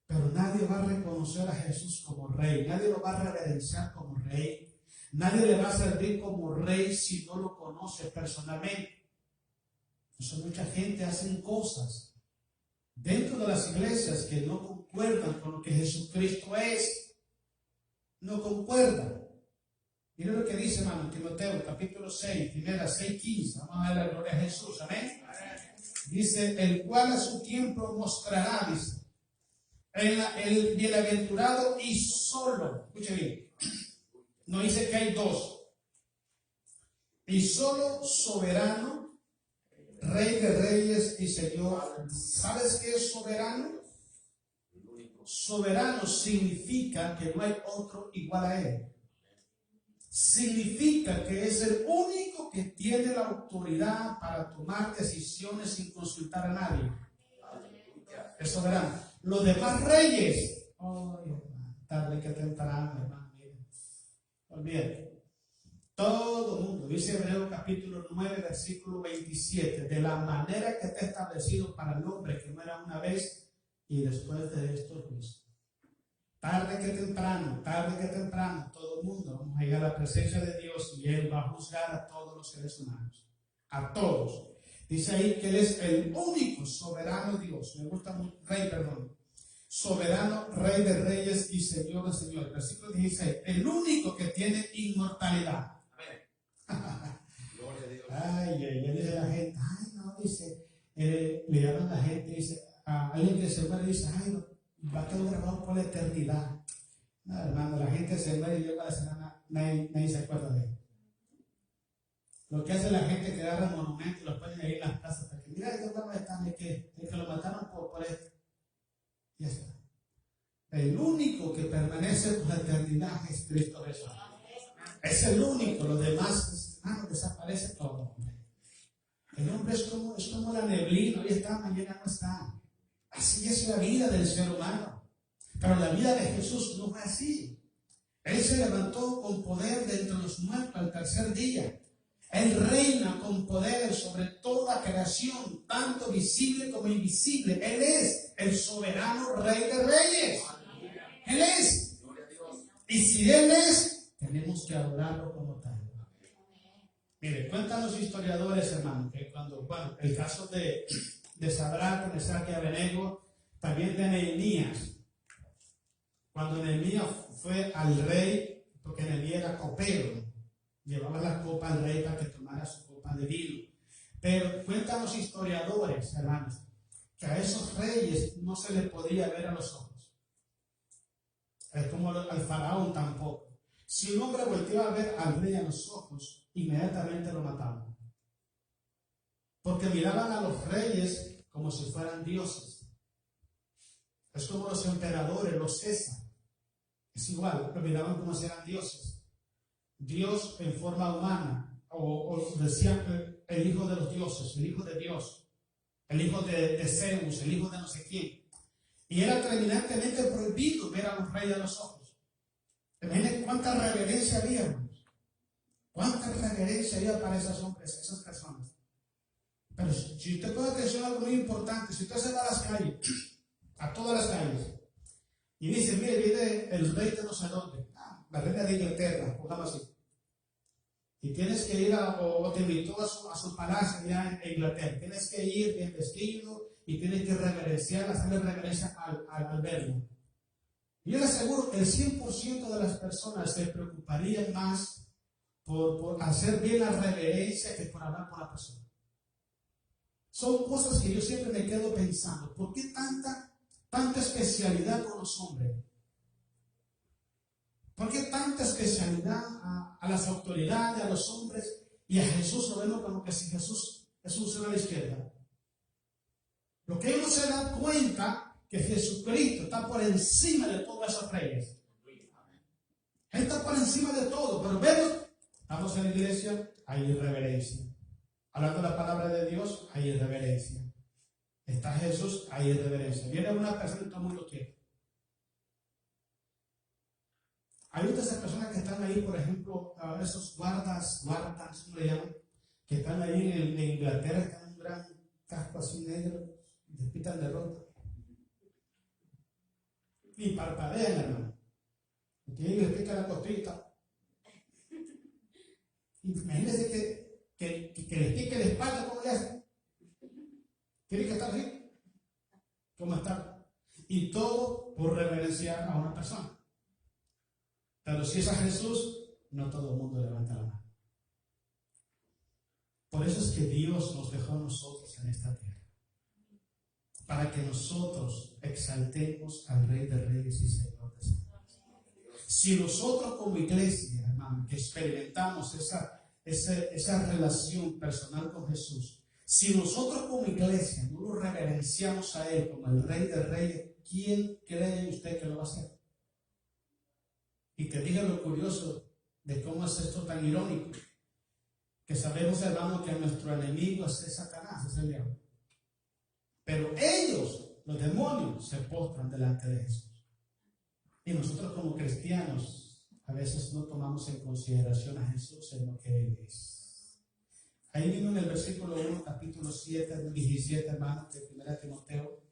Pero nadie va a reconocer a Jesús como rey, nadie lo va a reverenciar como rey, nadie le va a servir como rey si no lo conoce personalmente. Entonces mucha gente hace cosas dentro de las iglesias que no concuerdan con lo que Jesucristo es. No concuerdan. Mira lo que dice, hermano, Timoteo, capítulo 6, primera 6:15. Vamos a ver la gloria a Jesús, amén. Dice, el cual a su tiempo mostrará, dice, el bienaventurado y solo, escuche bien, no dice que hay dos, y solo soberano, Rey de Reyes y Señor. ¿Sabes qué es soberano? Soberano significa que no hay otro igual a Él. Significa que es el único que tiene la autoridad para tomar decisiones sin consultar a nadie. Es soberano. Los demás reyes, tarde que temprano, hermano, olvídate. Todo el mundo, dice Hebreos capítulo 9, versículo 27, de la manera que está establecido para el hombre que muera una vez y después de esto juicio. Tarde que temprano, todo el mundo vamos a llegar a la presencia de Dios y Él va a juzgar a todos los seres humanos. A todos. Dice ahí que Él es el único soberano Dios. Me gusta mucho, soberano, Rey de Reyes y Señor de Señores. Versículo 16. El único que tiene inmortalidad. Gloria a Dios. Ya dice la gente, no, dice, le llaman a la gente, dice, a alguien que se muere, dice, va a quedar grabado por la eternidad. No, hermano, la gente se muere y llega a la semana, nadie se acuerda de él. Lo que hace la gente que agarra monumentos y los ponen ahí en las plazas, para que mira, que lo mataron por esto. Ya está. El único que permanece por la eternidad es Cristo Jesús. Es el único, los demás, desaparece todo. El hombre es como la neblina, hoy está, mañana no está. Así es la vida del ser humano. Pero la vida de Jesús no fue así. Él se levantó con poder de entre los muertos al tercer día. Él reina con poder sobre toda creación, tanto visible como invisible. Él es el soberano Rey de Reyes. Él es. Y si Él es, tenemos que adorarlo como tal. Mire, cuentan los historiadores, hermano, que el caso de Sadrach, Mesach y Abednego, también de Nehemías. Cuando Nehemías fue al rey, porque Nehemías era copero, llevaba la copa al rey para que tomara su copa de vino. Pero cuentan los historiadores, hermanos, que a esos reyes no se les podía ver a los ojos. Es como al faraón tampoco. Si un hombre volteaba a ver al rey a los ojos, inmediatamente lo mataban. Porque miraban a los reyes como si fueran dioses. Es como los emperadores, los César. Es igual, lo miraban como si eran dioses. Dios en forma humana, o decían el hijo de los dioses, el hijo de Dios, el hijo de Zeus, el hijo de no sé quién. Y era terminantemente prohibido ver a los reyes a los ojos. Imaginen cuánta reverencia había, hermanos. Cuánta reverencia había para esos hombres, esas personas. Pero si usted pone atención a algo muy importante, si usted se va a las calles, a todas las calles, y dice, mire, viene el rey de no sé dónde, la reina de Inglaterra, pongamos así, y tienes que ir o te invitó a su palacio allá en Inglaterra, tienes que ir bien vestido y tienes que reverenciar, hacerle reverencia al verlo. Y yo le aseguro que el 100% de las personas se preocuparían más por hacer bien la reverencia que por hablar con la persona. Son cosas que yo siempre me quedo pensando, ¿por qué tanta especialidad con los hombres? ¿Por qué tanta especialidad a las autoridades, a los hombres? Y a Jesús lo vemos como que si Jesús es un ser a la izquierda. Lo que uno se da cuenta que Jesucristo está por encima de todas esas reyes. Él está por encima de todo, pero vemos, estamos en la iglesia, hay irreverencia. Hablando la palabra de Dios, hay irreverencia. Está Jesús, hay irreverencia. Viene una persona y todo el mundo quiere. Hay otras personas que están ahí, por ejemplo, esos guardas, ¿cómo le llaman? Que están ahí en Inglaterra, están en un gran casco así negro, y te pitan de rota. Y parpadean, hermano. Y les pica la costita. Imagínense que les pique la espalda, ¿cómo le hacen? Tiene que estar así. ¿Cómo está? Y todo por reverenciar a una persona. Pero si es a Jesús, no todo el mundo levanta la mano. Por eso es que Dios nos dejó a nosotros en esta tierra. Para que nosotros exaltemos al Rey de Reyes y Señor de Señores. Si nosotros como iglesia, hermano, que experimentamos esa relación personal con Jesús, si nosotros como iglesia no lo reverenciamos a Él como el Rey de Reyes, ¿quién cree usted que lo va a hacer? Y te diga lo curioso de cómo es esto tan irónico, que sabemos, hermano, que nuestro enemigo es Satanás, es el diablo. Pero ellos, los demonios, se postran delante de Jesús. Y nosotros como cristianos a veces no tomamos en consideración a Jesús en lo que Él es. Ahí mismo en el versículo 1, capítulo 7, 17, hermanos, de 1 Timoteo.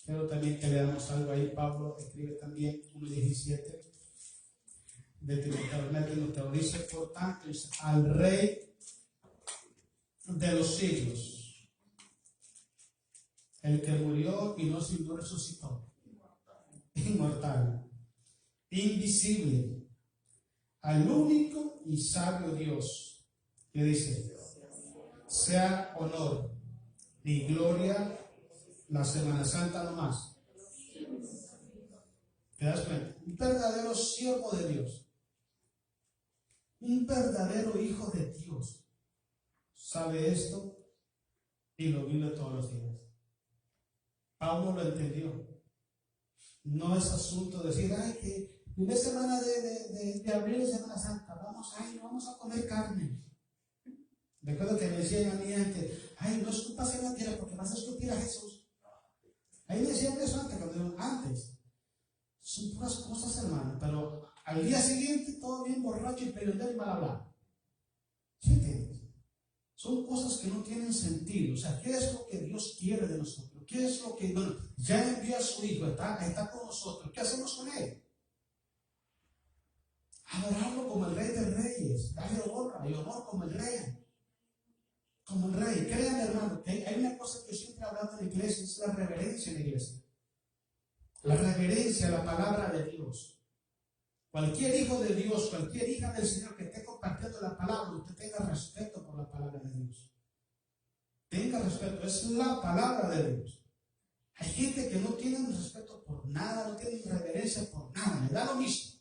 Quiero también que leamos algo ahí. Pablo escribe también 1:17 de Timoteo. Dice, por tanto, al Rey de los siglos, el que murió y no resucitó, inmortal, invisible, al único y sabio Dios, que dice, sea honor y gloria la Semana Santa nomás. ¿Te das cuenta? Un verdadero siervo de Dios, un verdadero hijo de Dios, sabe esto y lo vive todos los días. Pablo lo entendió. No es asunto de decir, ay, que una semana de abril es Semana Santa, vamos a comer carne. Recuerdo que me decían a mí antes, ay, no escupas en la tierra porque vas a escupir a Jesús. Ahí me decían eso antes. Son puras cosas, hermano, pero al día siguiente todo bien borracho y peleonero y mal hablado. ¿Sí entiendes? Son cosas que no tienen sentido. O sea, ¿qué es lo que Dios quiere de nosotros? ¿Qué es lo que, bueno, ya envió a su Hijo, está con nosotros? ¿Qué hacemos con Él? Adorarlo como el Rey de Reyes, darle honra y honor como el Rey. Como el Rey. Créanme, hermano, que hay una cosa que siempre he hablado en la iglesia, es la reverencia en la iglesia. La reverencia a la palabra de Dios. Cualquier hijo de Dios, cualquier hija del Señor que esté compartiendo la palabra, usted tenga respeto por la palabra de Dios. Tenga tenga respeto, es la palabra de Dios. Hay gente que no tiene respeto por nada, no tiene reverencia por nada, le da lo mismo.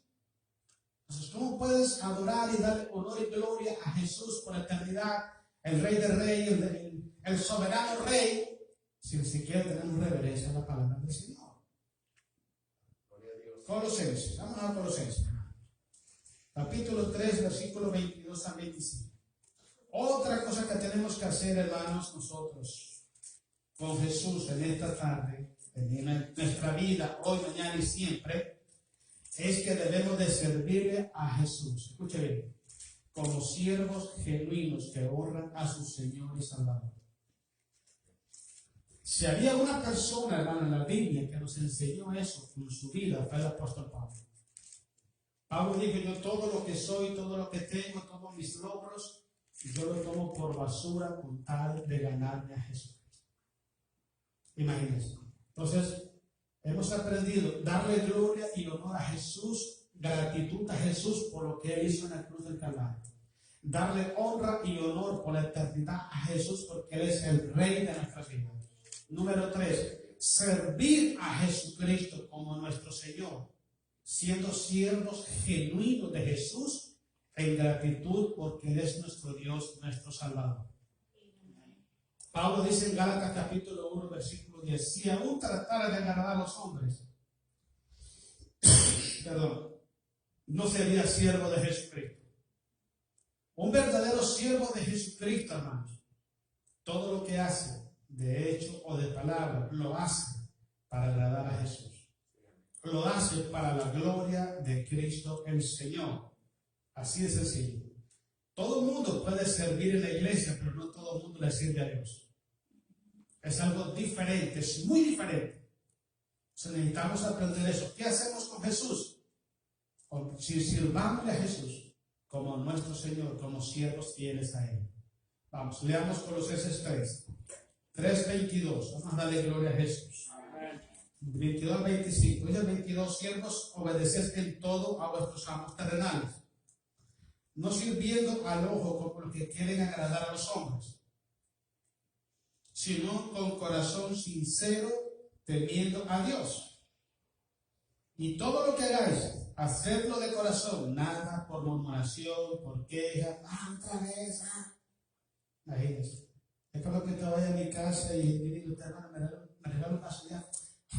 Entonces, ¿cómo puedes adorar y darle honor y gloria a Jesús por la eternidad, el Rey de Reyes, el soberano Rey, si ni siquiera tenemos reverencia a la palabra del Señor? Colosenses, vamos a Colosenses, capítulo 3, versículos 22 a 25. Otra cosa que tenemos que hacer, hermanos, nosotros, con Jesús en esta tarde, en nuestra vida, hoy, mañana y siempre, es que debemos de servirle a Jesús. Escuche bien, como siervos genuinos que honran a su Señor y Salvador. Si había una persona, hermano, en la Biblia que nos enseñó eso con su vida, fue el apóstol Pablo. Pablo dijo: yo todo lo que soy, todo lo que tengo, todos mis logros, yo lo tomo por basura con tal de ganarme a Jesucristo. Imagínense. Entonces, hemos aprendido darle gloria y honor a Jesús, gratitud a Jesús por lo que Él hizo en la cruz del Calvario. Darle honra y honor por la eternidad a Jesús porque Él es el Rey de nuestra vida. Número 3, servir a Jesucristo como nuestro Señor, siendo siervos genuinos de Jesús en gratitud porque Él es nuestro Dios, nuestro Salvador. Pablo dice en Gálatas capítulo 1, versículo 10, si aún tratara de agradar a los hombres, no sería siervo de Jesucristo. Un verdadero siervo de Jesucristo, hermanos, todo lo que hace, de hecho o de palabra, lo hace para agradar a Jesús. Lo hace para la gloria de Cristo el Señor. Así de sencillo. Todo el mundo puede servir en la iglesia, pero no todo el mundo le sirve a Dios. Es algo diferente, es muy diferente. Entonces necesitamos aprender eso. ¿Qué hacemos con Jesús? Si sirvamos a Jesús como nuestro Señor, como siervos fieles a Él. Vamos, leamos Colosenses 3:22. Vamos a darle gloria a Jesús. 22-25. Dice 22, siervos, obedeced en todo a vuestros amos terrenales, no sirviendo al ojo como los que quieren agradar a los hombres, sino con corazón sincero, temiendo a Dios. Y todo lo que hagáis, hacedlo de corazón, nada por murmuración, por queja, otra vez, Imagínense. Es como que te vaya a mi casa y digo: hermano, me regalo un vaso ya.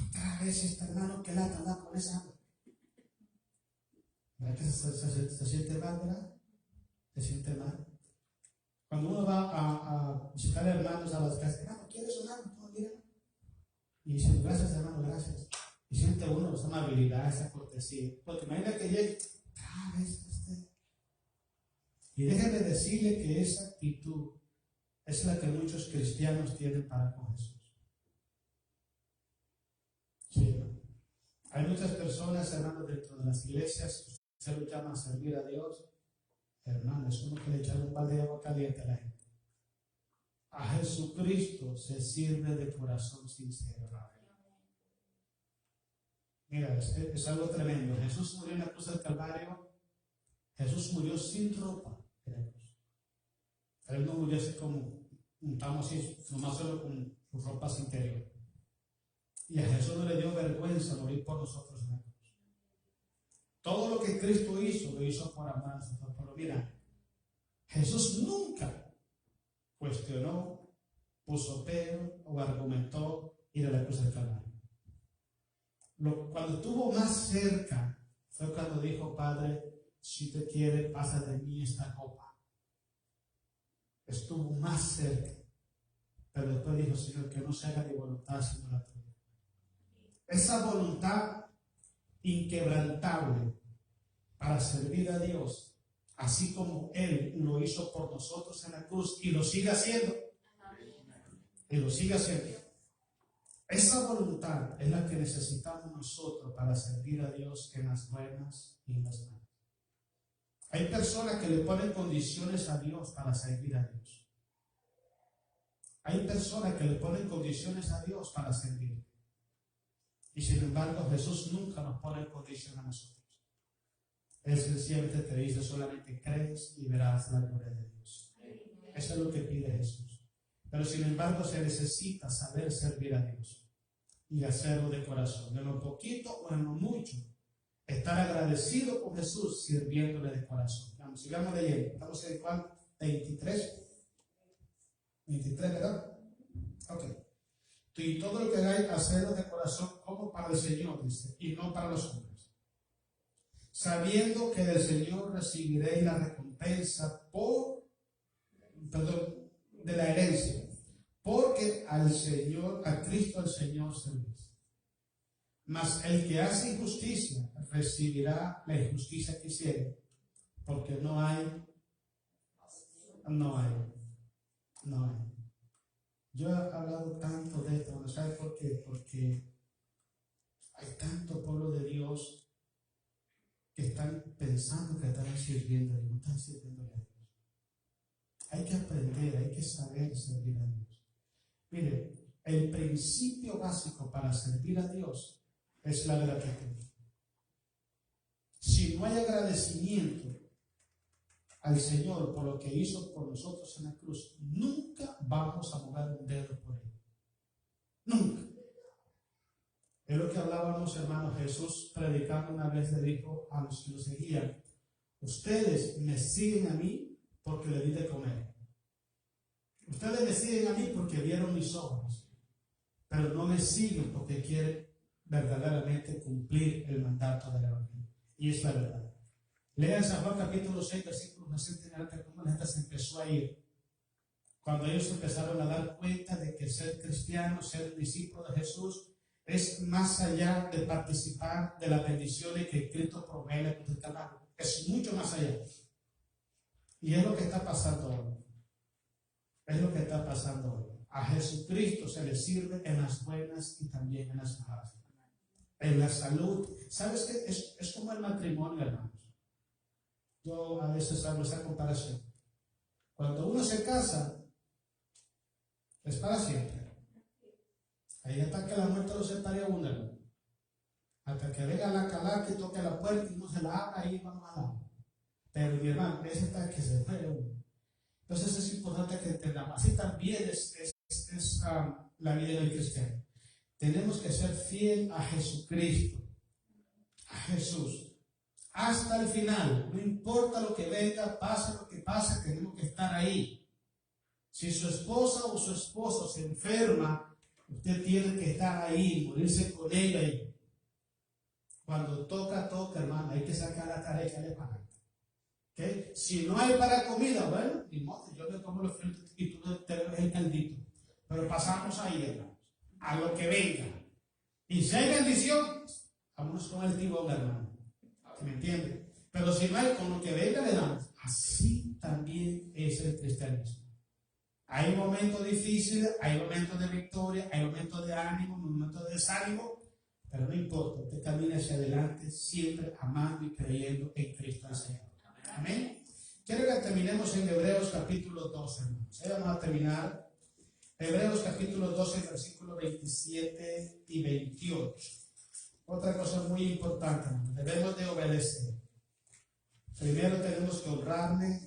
Otra vez este hermano que lata anda con esa. ¿Verdad que se siente mal, verdad? Se siente mal. Cuando uno va a visitar hermanos a las casas, hermano, ¿quieres orar? No, mira. Y dice: gracias, hermano, gracias. Y siente uno esa amabilidad, esa cortesía. Porque imagina que llegue, otra vez este. Y déjenme decirle que esa actitud es la que muchos cristianos tienen para con Jesús. Sí. Hay muchas personas, hermanos, dentro de las iglesias, se lo llaman a servir a Dios. Hermano, es como que le echan un balde de agua caliente a la gente. A Jesucristo se sirve de corazón sincero. Mira, es algo tremendo. Jesús murió en la cruz del Calvario. Jesús murió sin ropa en la cruz. Él no murió así como estamos así, nomás solo con sus ropas interiores. Y a Jesús no le dio vergüenza morir por nosotros en la cruz. Todo lo que Cristo hizo, lo hizo por amar a nosotros. Pero mira, Jesús nunca cuestionó, puso pero o argumentó ir a la cruz del Calvario. Cuando estuvo más cerca fue cuando dijo: Padre, si te quiere, pasa de mí esta copa. Estuvo más cerca, pero después dijo: Señor, que no se haga mi voluntad sino la tuya. Esa voluntad inquebrantable para servir a Dios, así como Él lo hizo por nosotros en la cruz y lo sigue haciendo. Y lo sigue haciendo. Esa voluntad es la que necesitamos nosotros para servir a Dios en las buenas y en las malas. Hay personas que le ponen condiciones a Dios para servir a Dios. Hay personas que le ponen condiciones a Dios para servir. Y sin embargo, Jesús nunca nos pone condición a nosotros. Él sencillamente te dice: solamente crees y verás la gloria de Dios. Eso es lo que pide Jesús. Pero sin embargo se necesita saber servir a Dios y hacerlo de corazón, en lo poquito o en lo mucho. Estar agradecido con Jesús sirviéndole de corazón. Vamos, sigamos leyendo. Estamos en Juan 23. 23, ¿verdad? Ok. Y todo lo que hagáis, hacedlo de corazón como para el Señor, dice, y no para los hombres. Sabiendo que del Señor recibiréis la recompensa de la herencia, porque al Señor, a Cristo el Señor servís. Mas el que hace injusticia recibirá la injusticia que hiciere, porque no hay. Yo he hablado tanto de esto, ¿no sabes por qué? Porque hay tanto pueblo de Dios que están pensando que están sirviendo y no están sirviendo a Dios. Hay que aprender, hay que saber servir a Dios. Mire, el principio básico para servir a Dios es la gratitud. Si no hay agradecimiento al Señor por lo que hizo por nosotros en la cruz, nunca vamos a mover un dedo por Él. Nunca. Es lo que hablábamos, hermanos. Jesús, predicando una vez, le dijo a los que lo seguían: ustedes me siguen a mí porque le di de comer. Ustedes me siguen a mí porque vieron mis obras, pero no me siguen porque quieren verdaderamente cumplir el mandato del Evangelio. Y es la verdad. Lean San Juan capítulo 6, versículos 60 en adelante, cómo la gente se empezó a ir. Cuando ellos empezaron a dar cuenta de que ser cristiano, ser discípulo de Jesús, es más allá de participar de las bendiciones que Cristo provee en el canal. Es mucho más allá. Y es lo que está pasando hoy. Es lo que está pasando hoy. A Jesucristo se le sirve en las buenas y también en las malas. En la salud. ¿Sabes qué? Es como el matrimonio, hermanos. Yo a veces hago esa comparación. Cuando uno se casa, es para siempre. Ahí hasta que la muerte lo separe a uno, hermano. Hasta que venga la calaca y toque la puerta y uno se la abra, ahí vamos a dar. Pero mi hermano, es hasta que se muere uno. Entonces es importante que entendamos. Así también es la vida del cristiano. Tenemos que ser fiel a Jesucristo, a Jesús, hasta el final. No importa lo que venga, pase lo que pase, tenemos que estar ahí. Si su esposa o su esposo se enferma, usted tiene que estar ahí, morirse con ella ahí. Cuando toca, hermano, hay que sacar la tarea que le pagan. ¿Okay? Si no hay para comida, bueno, ni modo, yo me como los fritos y tú te ves el caldito. Pero pasamos ahí, hermanos, a lo que venga. Y si hay bendición, vamos con el tibón, hermano. ¿Me entiende? Pero si no hay, con lo que venga le damos. Así también es el cristianismo. Hay momentos difíciles, hay momentos de victoria, hay momentos de ánimo, momentos de desánimo, pero no importa, usted camina hacia adelante siempre amando y creyendo en Cristo el Señor. Amén. Quiero que terminemos en Hebreos capítulo 12, hermanos. Ahí vamos a terminar. Hebreos capítulo 12, versículos 27 y 28. Otra cosa muy importante, hermanos. Debemos de obedecer. Primero tenemos que honrarle.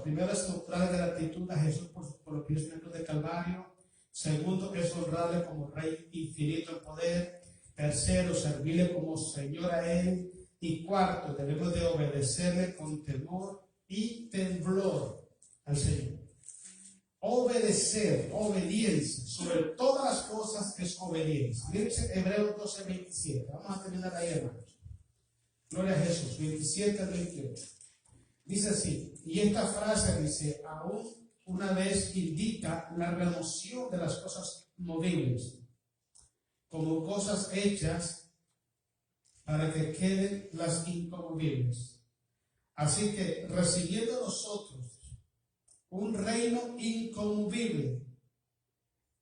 Primero es mostrar gratitud a Jesús por lo que hizo en la cruz de Calvario. Segundo es honrarle como Rey infinito en poder. Tercero, servirle como Señor a Él. Y cuarto, debemos de obedecerle con temor y temblor al Señor. Obedecer, obediencia, sobre todas las cosas es obediencia. Dice Hebreos 12, 27. Vamos a terminar ahí, hermanos. Gloria a Jesús, 27 al 28. Dice así, y esta frase dice, aún una vez indica la remoción de las cosas movibles, como cosas hechas para que queden las inconmovibles. Así que recibiendo nosotros un reino inconmovible,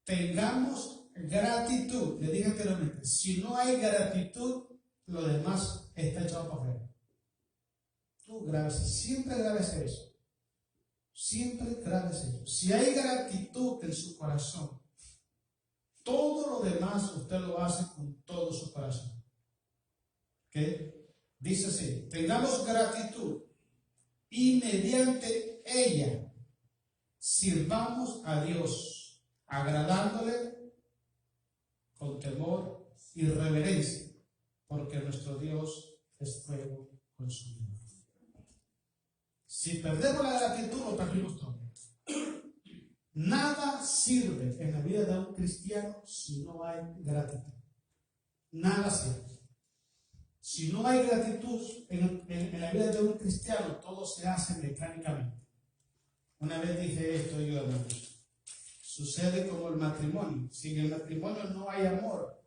tengamos gratitud. Le dije anteriormente, si no hay gratitud, lo demás está echado para afuera. Tú grabes, siempre grabes eso. Siempre grabes eso. Si hay gratitud en su corazón, todo lo demás usted lo hace con todo su corazón. ¿Okay? Dice así, tengamos gratitud y mediante ella sirvamos a Dios, agradándole con temor y reverencia, porque nuestro Dios es fuego consumidor. Si perdemos la gratitud, lo perdimos todo. Nada sirve en la vida de un cristiano si no hay gratitud. Nada sirve. Si no hay gratitud en la vida de un cristiano, todo se hace mecánicamente. Una vez dije esto yo, hermanos. Sucede como el matrimonio. Si en el matrimonio no hay amor,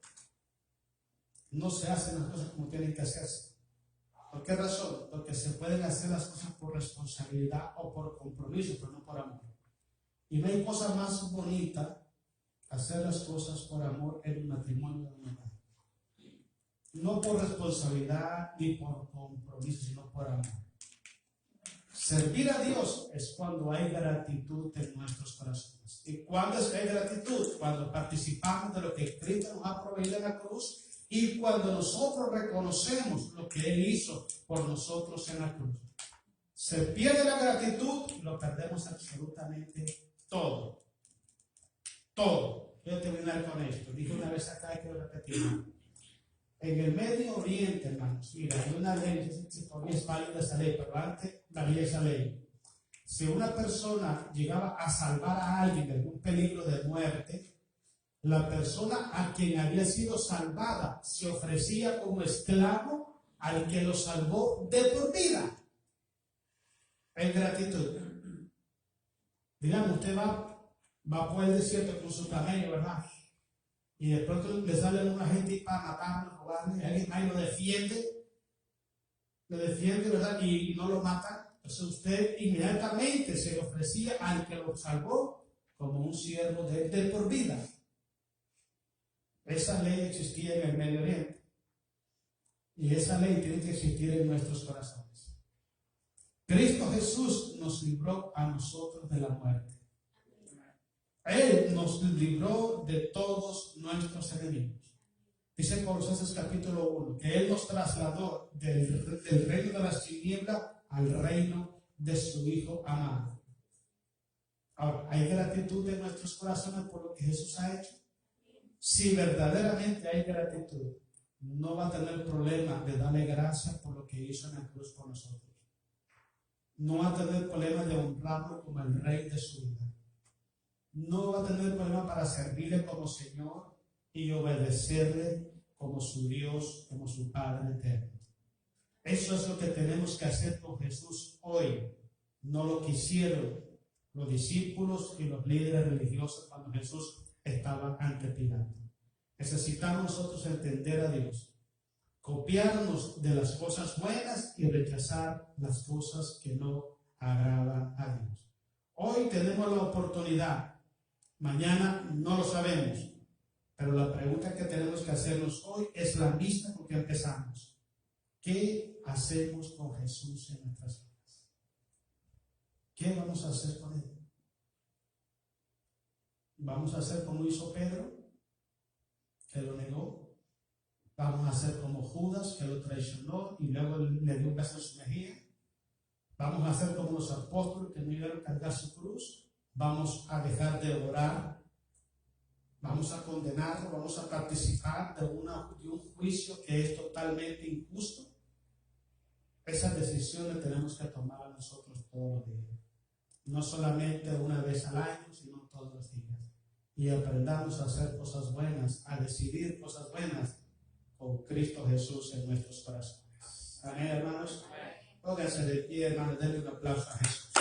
no se hacen las cosas como tienen que hacerse. ¿Por qué razón? Porque se pueden hacer las cosas por responsabilidad o por compromiso, pero no por amor. Y no hay cosa más bonita hacer las cosas por amor en un matrimonio de una madre. No por responsabilidad ni por compromiso, sino por amor. Servir a Dios es cuando hay gratitud en nuestros corazones. ¿Y cuándo es que hay gratitud? Cuando participamos de lo que Cristo nos ha proveído en la cruz y cuando nosotros reconocemos lo que Él hizo por nosotros en la cruz. Se pierde la gratitud y lo perdemos absolutamente todo. Todo. Quiero terminar con esto. Dije una vez acá y quiero repetirlo. En el Medio Oriente, hermanos, mira, hay una ley, no sé si todavía es válida esa ley, pero antes había esa ley. Si una persona llegaba a salvar a alguien de algún peligro de muerte, la persona a quien había sido salvada se ofrecía como esclavo al que lo salvó de por vida. En gratitud. Digamos, usted va por el desierto con su camello, ¿verdad? Y de pronto le sale una gente para matarlo, robarle, y alguien ahí lo defiende, ¿verdad? Y no lo mata. Entonces usted inmediatamente se le ofrecía al que lo salvó como un siervo de por vida. Esa ley existía en el Medio Oriente. Y esa ley tiene que existir en nuestros corazones. Cristo Jesús nos libró a nosotros de la muerte. Él nos libró de todos nuestros enemigos. Dice Colosenses capítulo 1 que Él nos trasladó del reino de las tinieblas al reino de su Hijo amado. Ahora, ¿hay gratitud en nuestros corazones por lo que Jesús ha hecho? Si verdaderamente hay gratitud, no va a tener problema de darle gracias por lo que hizo en la cruz por nosotros. No va a tener problema de honrarlo como el rey de su vida. No va a tener problema para servirle como Señor y obedecerle como su Dios, como su Padre eterno. Eso es lo que tenemos que hacer con Jesús hoy. No lo que hicieron los discípulos y los líderes religiosos cuando Jesús estaba ante Pilato. Necesitamos nosotros entender a Dios, copiarnos de las cosas buenas y rechazar las cosas que no agradan a Dios. Hoy tenemos la oportunidad, mañana no lo sabemos, pero la pregunta que tenemos que hacernos hoy es la misma con que empezamos. ¿Qué hacemos con Jesús en nuestras vidas? ¿Qué vamos a hacer con Él? ¿Vamos a hacer como hizo Pedro, que lo negó? ¿Vamos a hacer como Judas, que lo traicionó y luego le dio un beso en su mejilla? ¿Vamos a hacer como los apóstoles que no iban a cargar su cruz? ¿Vamos a dejar de orar? ¿Vamos a condenarlo? ¿Vamos a participar de un juicio que es totalmente injusto? Esas decisiones tenemos que tomar nosotros todos los días. No solamente una vez al año, sino todos los días. Y aprendamos a hacer cosas buenas, a decidir cosas buenas con Cristo Jesús en nuestros corazones. Amén, hermanos. Pónganse de pie, hermanos, denle un aplauso a Jesús.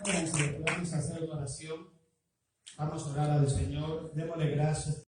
Pónganse de pie, vamos a hacer una oración. Vamos a orar al Señor. Démosle gracias.